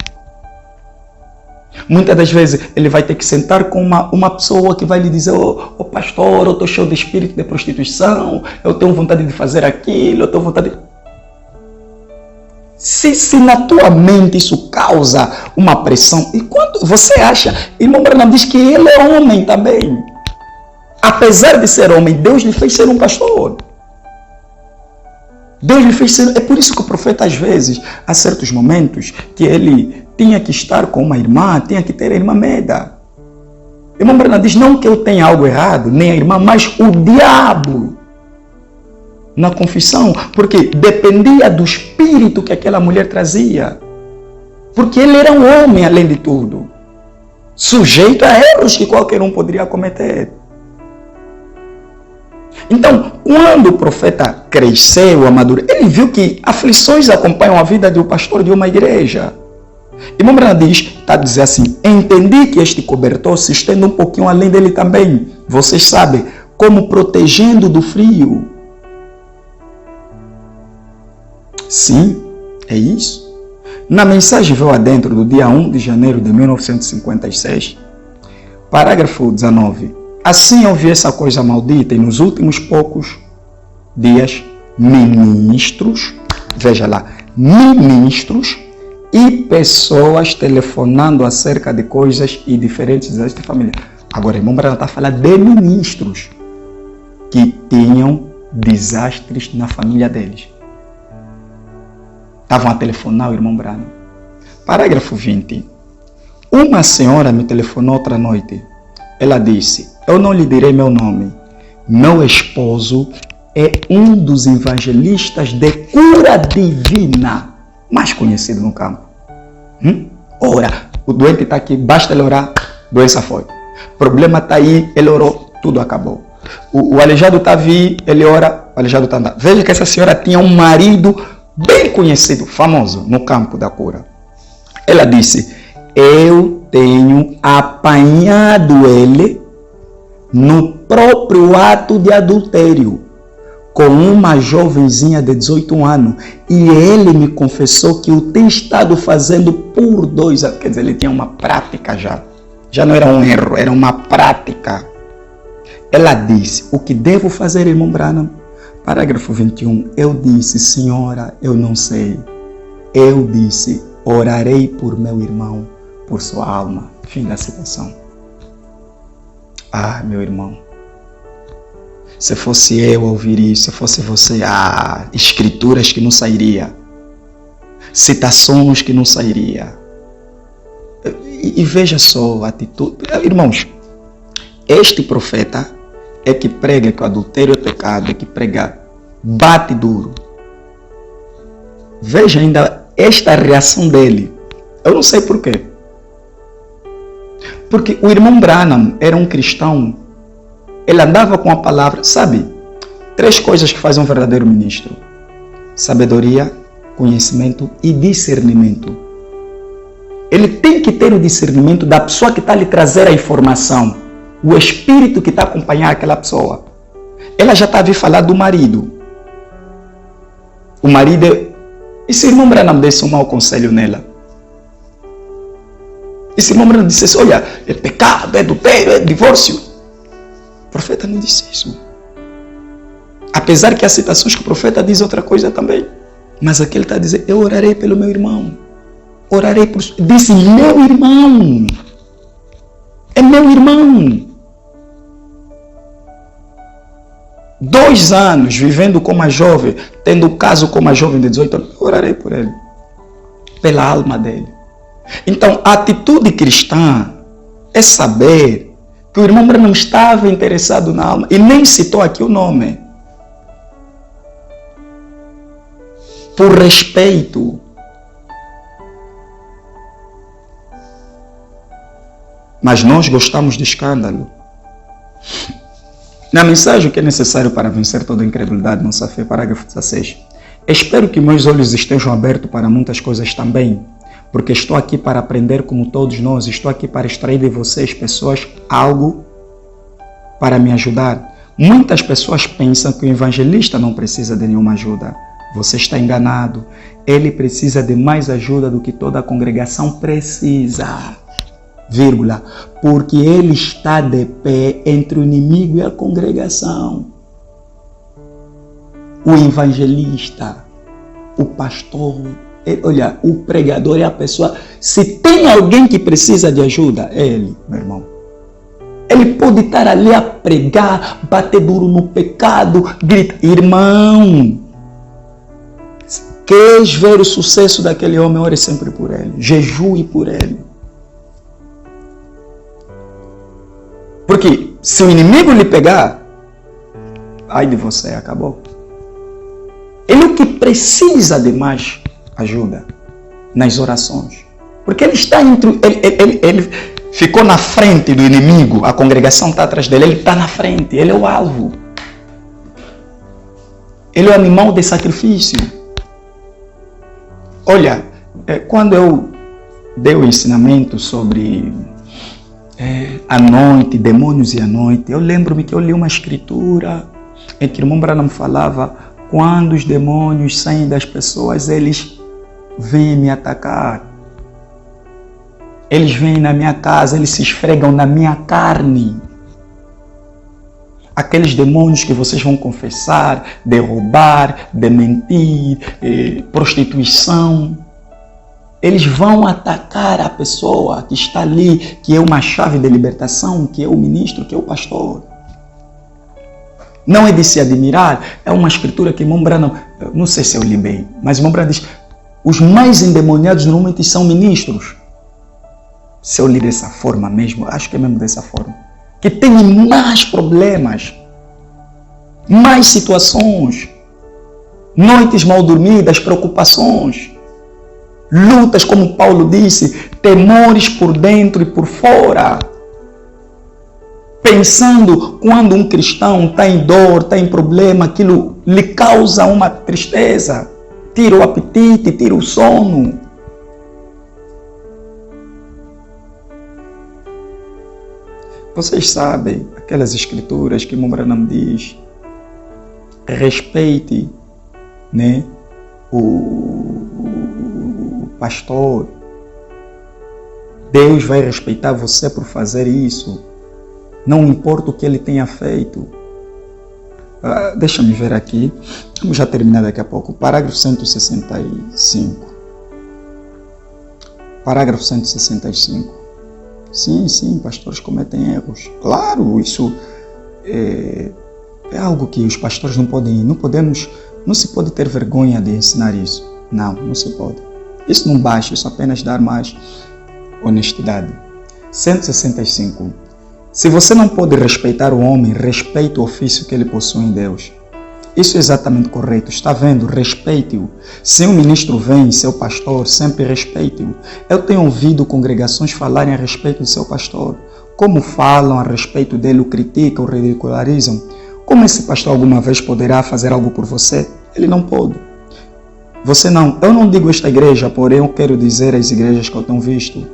Muitas das vezes ele vai ter que sentar com uma pessoa que vai lhe dizer, oh pastor, eu estou cheio de espírito de prostituição, eu tenho vontade de fazer aquilo, eu tenho vontade de... Se na tua mente isso causa uma pressão, e quando você acha, irmão Branham diz que ele é homem também. Apesar de ser homem, Deus lhe fez ser um pastor. Deus lhe fez ser... É por isso que o profeta, às vezes, há certos momentos que ele tinha que estar com uma irmã, tinha que ter a irmã Meda. Irmão Branham diz, não que eu tenha algo errado, nem a irmã, mas o diabo na confissão, porque dependia do espírito que aquela mulher trazia. Porque ele era um homem, além de tudo, sujeito a erros que qualquer um poderia cometer. Então, quando o profeta cresceu, amadureceu, ele viu que aflições acompanham a vida do pastor de uma igreja. Irmão Branham está a dizer assim, entendi que este cobertor se estende um pouquinho além dele também. Vocês sabem, como protegendo do frio. Sim, é isso. Na mensagem veio adentro do dia 1 de janeiro de 1956, parágrafo 19. Assim eu vi essa coisa maldita e nos últimos poucos dias, ministros, veja lá, ministros e pessoas telefonando acerca de coisas e diferentes desastres de família. Agora, irmão Branham está falando de ministros que tinham desastres na família deles. Estavam a telefonar o irmão Branham. Parágrafo 20. Uma senhora me telefonou outra noite. Ela disse, eu não lhe direi meu nome. Meu esposo é um dos evangelistas de cura divina mais conhecido no campo. Ora, o doente está aqui, basta ele orar, doença foi. O problema está aí, ele orou, tudo acabou. O aleijado está vindo, ele ora, o aleijado está andando. Veja que essa senhora tinha um marido bem conhecido, famoso no campo da cura. Ela disse, eu tenho apanhado ele no próprio ato de adultério com uma jovenzinha de 18 anos e ele me confessou que o tem estado fazendo por 2 anos. Quer dizer, ele tinha uma prática já não era um erro, era uma prática. Ela disse, o que devo fazer, irmão Branham? Parágrafo 21, eu disse, senhora, eu não sei. Eu disse, orarei por meu irmão, por sua alma. Fim da citação. Ah, meu irmão, se fosse eu ouvir isso, se fosse você, escrituras que não sairia, citações que não sairia. E veja só a atitude. Irmãos, este profeta é que prega que o adultério é pecado, é que prega, bate duro. Veja ainda esta reação dele. Eu não sei por quê. Porque o irmão Branham era um cristão, ele andava com a palavra, sabe? 3 coisas que fazem um verdadeiro ministro. sabedoria, conhecimento e discernimento. Ele tem que ter o discernimento da pessoa que está lhe trazer a informação, o espírito que está a acompanhar aquela pessoa. Ela já está a vir falar do marido. O marido, e se o irmão Branham desse um mau conselho nela? E se o irmão Branham dissesse, olha, é pecado, é adultério, é divórcio? O profeta não disse isso. Apesar que há citações que o profeta diz outra coisa também. Mas aqui ele está a dizer, eu orarei pelo meu irmão. Orarei por... Disse, meu irmão. É meu irmão. 2 anos vivendo como a jovem, tendo o caso como a jovem de 18 anos, eu orarei por ele. Pela alma dele. Então, a atitude cristã é saber que o irmão não estava interessado na alma. E nem citou aqui o nome. Por respeito. Mas nós gostamos de escândalo. Na mensagem, o que é necessário para vencer toda a incredulidade, nossa fé, parágrafo 16. Espero que meus olhos estejam abertos para muitas coisas também, porque estou aqui para aprender como todos nós, estou aqui para extrair de vocês, pessoas, algo para me ajudar. Muitas pessoas pensam que o evangelista não precisa de nenhuma ajuda. Você está enganado. Ele precisa de mais ajuda do que toda a congregação precisa. Vírgula, porque ele está de pé entre o inimigo e a congregação. O evangelista, o pastor, olha, o pregador é a pessoa. Se tem alguém que precisa de ajuda, é ele, meu irmão. Ele pode estar ali a pregar, bater duro no pecado, gritar, irmão. Queres ver o sucesso daquele homem? Ore sempre por ele, jejue por ele. Porque se o inimigo lhe pegar, ai de você, acabou. Ele o que precisa de mais ajuda nas orações. Porque ele está entre... Ele ficou na frente do inimigo, a congregação está atrás dele, ele está na frente, ele é o alvo. Ele é o animal de sacrifício. Olha, quando eu dei o ensinamento sobre... a noite, demônios e a noite. Eu lembro-me que eu li uma escritura em que o irmão Branham falava, quando os demônios saem das pessoas, eles vêm me atacar. Eles vêm na minha casa, eles se esfregam na minha carne. Aqueles demônios que vocês vão confessar, de roubar, de mentir, prostituição. Eles vão atacar a pessoa que está ali, que é uma chave de libertação, que é o ministro, que é o pastor. Não é de se admirar, é uma escritura que irmão Branham, não sei se eu li bem, mas irmão Branham diz, os mais endemoniados normalmente são ministros. Se eu li dessa forma mesmo, acho que é mesmo dessa forma. Que tem mais problemas, mais situações, noites mal dormidas, preocupações. Lutas, como Paulo disse, temores por dentro e por fora. Pensando, quando um cristão está em dor, está em problema, aquilo lhe causa uma tristeza. Tira o apetite, tira o sono. Vocês sabem, aquelas escrituras que irmão Branham diz, respeite, né, o pastor. Deus vai respeitar você por fazer isso. Não importa o que ele tenha feito. Deixa-me ver aqui. Vamos já terminar daqui a pouco. Parágrafo 165. Parágrafo 165. Sim, pastores cometem erros. Claro, isso é algo que os pastores não se pode ter vergonha de ensinar isso. Não se pode. Isso não basta, isso apenas dá mais honestidade. 165. Se você não pode respeitar o homem, respeite o ofício que ele possui em Deus. Isso é exatamente correto. Está vendo? Respeite-o. Se um ministro vem, seu pastor, sempre respeite-o. Eu tenho ouvido congregações falarem a respeito de seu pastor. Como falam a respeito dele, o criticam, o ridicularizam. Como esse pastor alguma vez poderá fazer algo por você? Ele não pode. eu não digo esta igreja, porém eu quero dizer às igrejas que eu tenho visto.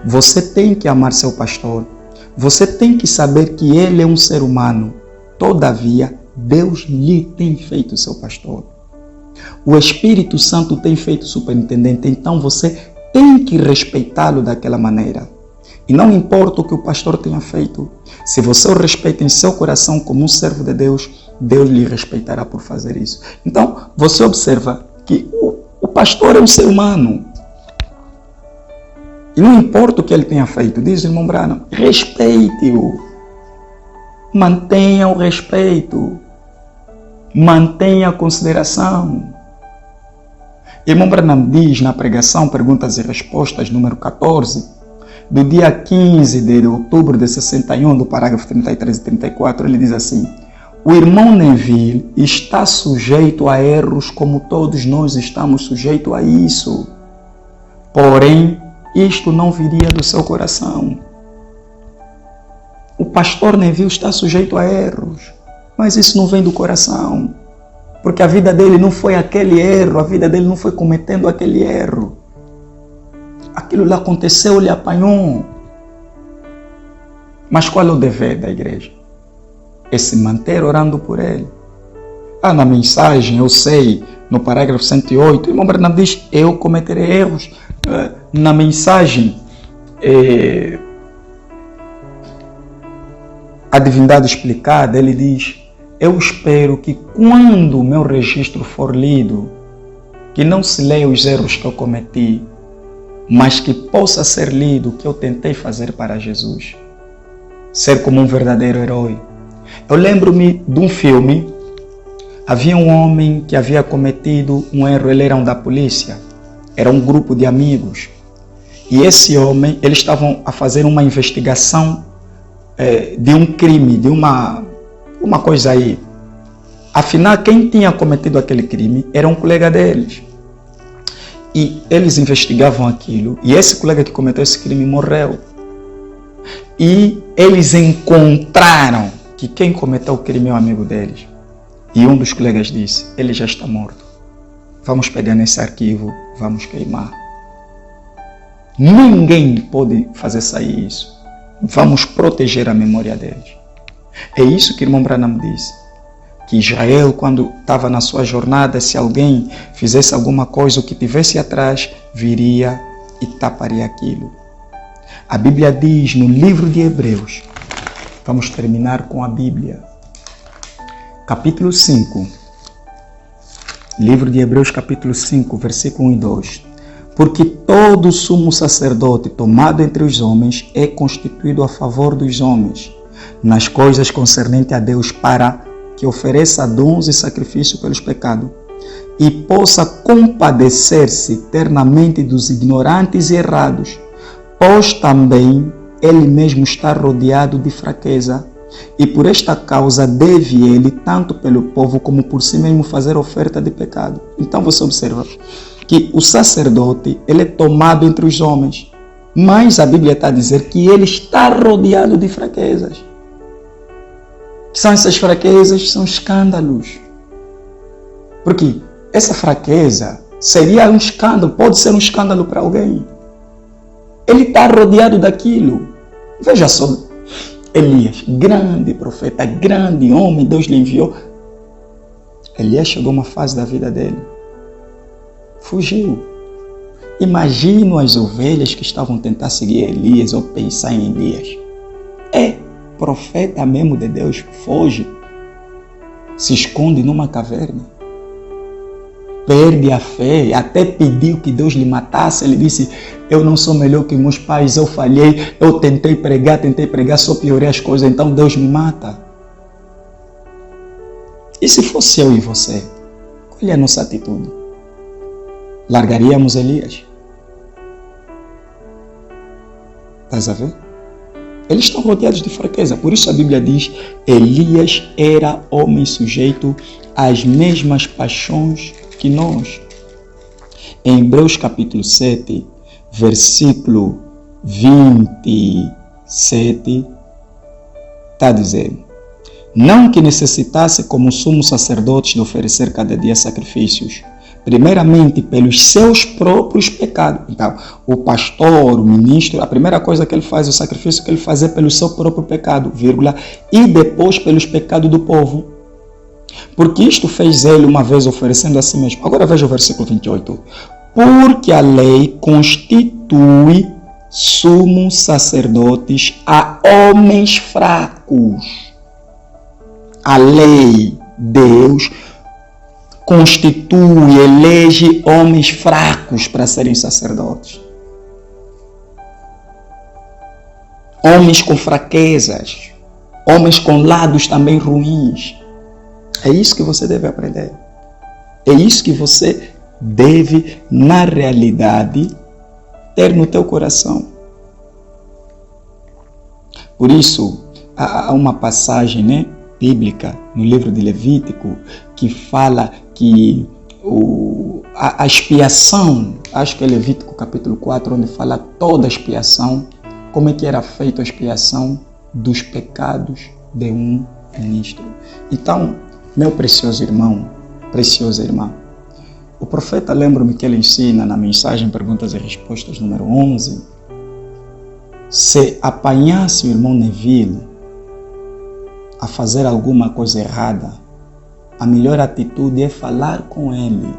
Você tem que amar seu pastor. Você tem que saber que ele é um ser humano. Todavia, Deus lhe tem feito seu pastor. O Espírito Santo tem feito superintendente. Então você tem que respeitá-lo daquela maneira. E não importa o que o pastor tenha feito. Se você o respeita em seu coração como um servo de Deus, Deus lhe respeitará por fazer isso. Então, você observa que o pastor é um ser humano. E não importa o que ele tenha feito, diz o irmão Branham, respeite-o. Mantenha o respeito. Mantenha a consideração. Irmão Branham diz na pregação Perguntas e Respostas, número 14, do dia 15 de outubro de 61, do parágrafo 33 e 34, ele diz assim: o irmão Neville está sujeito a erros como todos nós estamos sujeitos a isso. Porém, isto não viria do seu coração. O pastor Neville está sujeito a erros, mas isso não vem do coração. Porque a vida dele não foi aquele erro, a vida dele não foi cometendo aquele erro. Aquilo lhe aconteceu, lhe apanhou. Mas qual é o dever da igreja? É se manter orando por ele. Na mensagem, eu sei, no parágrafo 108, o irmão Branham diz, eu cometerei erros. Na mensagem, a divindade explicada, ele diz, eu espero que quando o meu registro for lido, que não se leia os erros que eu cometi, mas que possa ser lido o que eu tentei fazer para Jesus. Ser como um verdadeiro herói. Eu lembro-me de um filme, havia um homem que havia cometido um erro, ele era um da polícia, era um grupo de amigos. E esse homem, eles estavam a fazer uma investigação de um crime, de uma coisa aí. Afinal, quem tinha cometido aquele crime era um colega deles. E eles investigavam aquilo, e esse colega que cometeu esse crime morreu. E eles encontraram que quem cometeu o crime é um amigo deles. E um dos colegas disse, ele já está morto. Vamos pegar nesse arquivo, vamos queimar. Ninguém pode fazer sair isso. Vamos proteger a memória deles. É isso que o irmão Branham disse. Que Israel, quando estava na sua jornada, se alguém fizesse alguma coisa, o que tivesse atrás, viria e taparia aquilo. A Bíblia diz no livro de Hebreus, vamos terminar com a Bíblia, capítulo 5, livro de Hebreus, capítulo 5, versículo 1 e 2. Porque todo sumo sacerdote tomado entre os homens é constituído a favor dos homens, nas coisas concernentes a Deus, para que ofereça dons e sacrifício pelos pecados, e possa compadecer-se eternamente dos ignorantes e errados, pois também ele mesmo está rodeado de fraqueza, e por esta causa deve ele, tanto pelo povo como por si mesmo, fazer oferta de pecado. Então você observa que o sacerdote, ele é tomado entre os homens, mas a Bíblia está a dizer que ele está rodeado de fraquezas. Que são essas fraquezas? São escândalos. Porque essa fraqueza seria um escândalo, pode ser um escândalo para alguém. Ele está rodeado daquilo. Veja só, Elias, grande profeta, grande homem, Deus lhe enviou. Elias chegou a uma fase da vida dele. Fugiu. Imagino as ovelhas que estavam a tentar seguir Elias ou pensar em Elias. Profeta mesmo de Deus, foge, se esconde numa caverna, perde a fé, até pediu que Deus lhe matasse. Ele disse, eu não sou melhor que meus pais, eu falhei, eu tentei pregar, só piorei as coisas, então Deus me mata. E se fosse eu e você, qual é a nossa atitude? Largaríamos Elias? Estás a ver? Eles estão rodeados de fraqueza. Por isso a Bíblia diz, Elias era homem sujeito às mesmas paixões que nós. Em Hebreus capítulo 7, versículo 27, está dizendo, não que necessitasse como sumo sacerdotes de oferecer cada dia sacrifícios primeiramente pelos seus próprios pecados. Então, o pastor, o ministro, a primeira coisa que ele faz, o sacrifício que ele faz é pelo seu próprio pecado, vírgula, e depois pelos pecados do povo. Porque isto fez ele uma vez oferecendo a si mesmo. Agora veja o versículo 28. Porque a lei constitui sumos sacerdotes a homens fracos. A lei, Deus, constitui, elege homens fracos para serem sacerdotes. Homens com fraquezas, homens com lados também ruins. É isso que você deve aprender. É isso que você deve, na realidade, ter no teu coração. Por isso, há uma passagem, né, bíblica no livro de Levítico que fala que a expiação, acho que é Levítico capítulo 4, onde fala toda a expiação, como é que era feita a expiação dos pecados de um ministro. Então, meu precioso irmão, preciosa irmã, o profeta, lembro-me que ele ensina na mensagem Perguntas e Respostas número 11, se apanhasse o irmão Neville a fazer alguma coisa errada, a melhor atitude é falar com ele.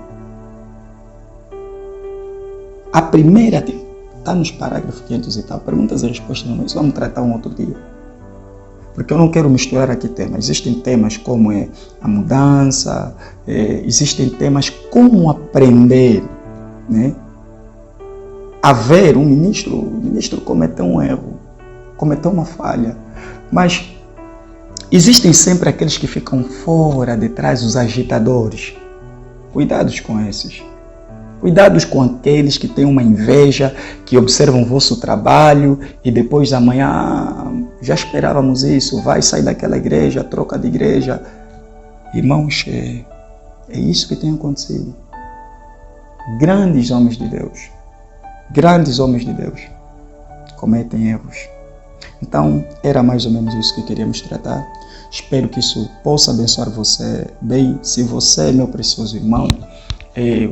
A primeira, está nos parágrafos 500 e tal, Perguntas e Respostas número 11, vamos tratar um outro dia. Porque eu não quero misturar aqui temas. Existem temas como a mudança, existem temas como aprender, né? A ver, o ministro cometeu um erro, cometeu uma falha, mas existem sempre aqueles que ficam fora, detrás, os agitadores. Cuidados com esses. Cuidados com aqueles que têm uma inveja, que observam o vosso trabalho e depois amanhã já esperávamos isso, vai sair daquela igreja, troca de igreja. Irmãos, é isso que tem acontecido. Grandes homens de Deus cometem erros. Então, era mais ou menos isso que queríamos tratar. Espero que isso possa abençoar você. Bem, se você, meu precioso irmão,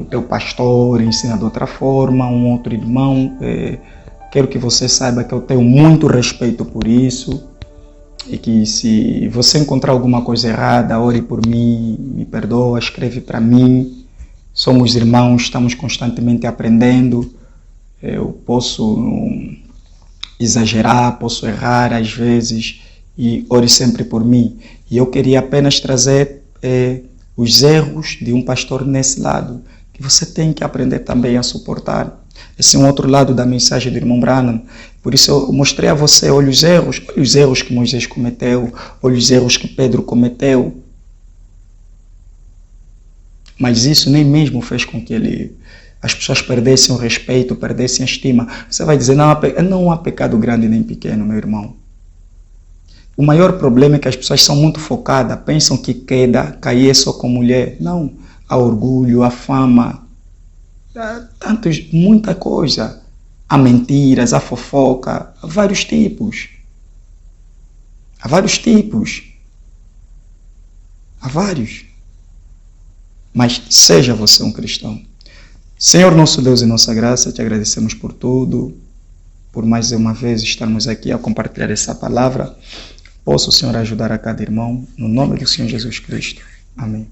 o teu pastor ensina de outra forma, um outro irmão, quero que você saiba que eu tenho muito respeito por isso e que se você encontrar alguma coisa errada, ore por mim, me perdoa, escreve para mim. Somos irmãos, estamos constantemente aprendendo. Eu posso exagerar, posso errar às vezes e ore sempre por mim. E eu queria apenas trazer os erros de um pastor nesse lado, que você tem que aprender também a suportar. Esse é um outro lado da mensagem do irmão Branham. Por isso eu mostrei a você, olha os erros que Moisés cometeu, olha os erros que Pedro cometeu. Mas isso nem mesmo fez com que as pessoas perdessem o respeito, perdessem a estima. Você vai dizer, não há pecado grande nem pequeno, meu irmão. O maior problema é que as pessoas são muito focadas, pensam que cair é só com mulher. Não, há orgulho, há fama, muita coisa. Há mentiras, há fofoca, há vários tipos. Há vários. Mas seja você um cristão. Senhor nosso Deus e nossa graça, te agradecemos por tudo, por mais uma vez estarmos aqui a compartilhar essa palavra. Possa o Senhor ajudar a cada irmão, no nome do Senhor Jesus Cristo. Amém.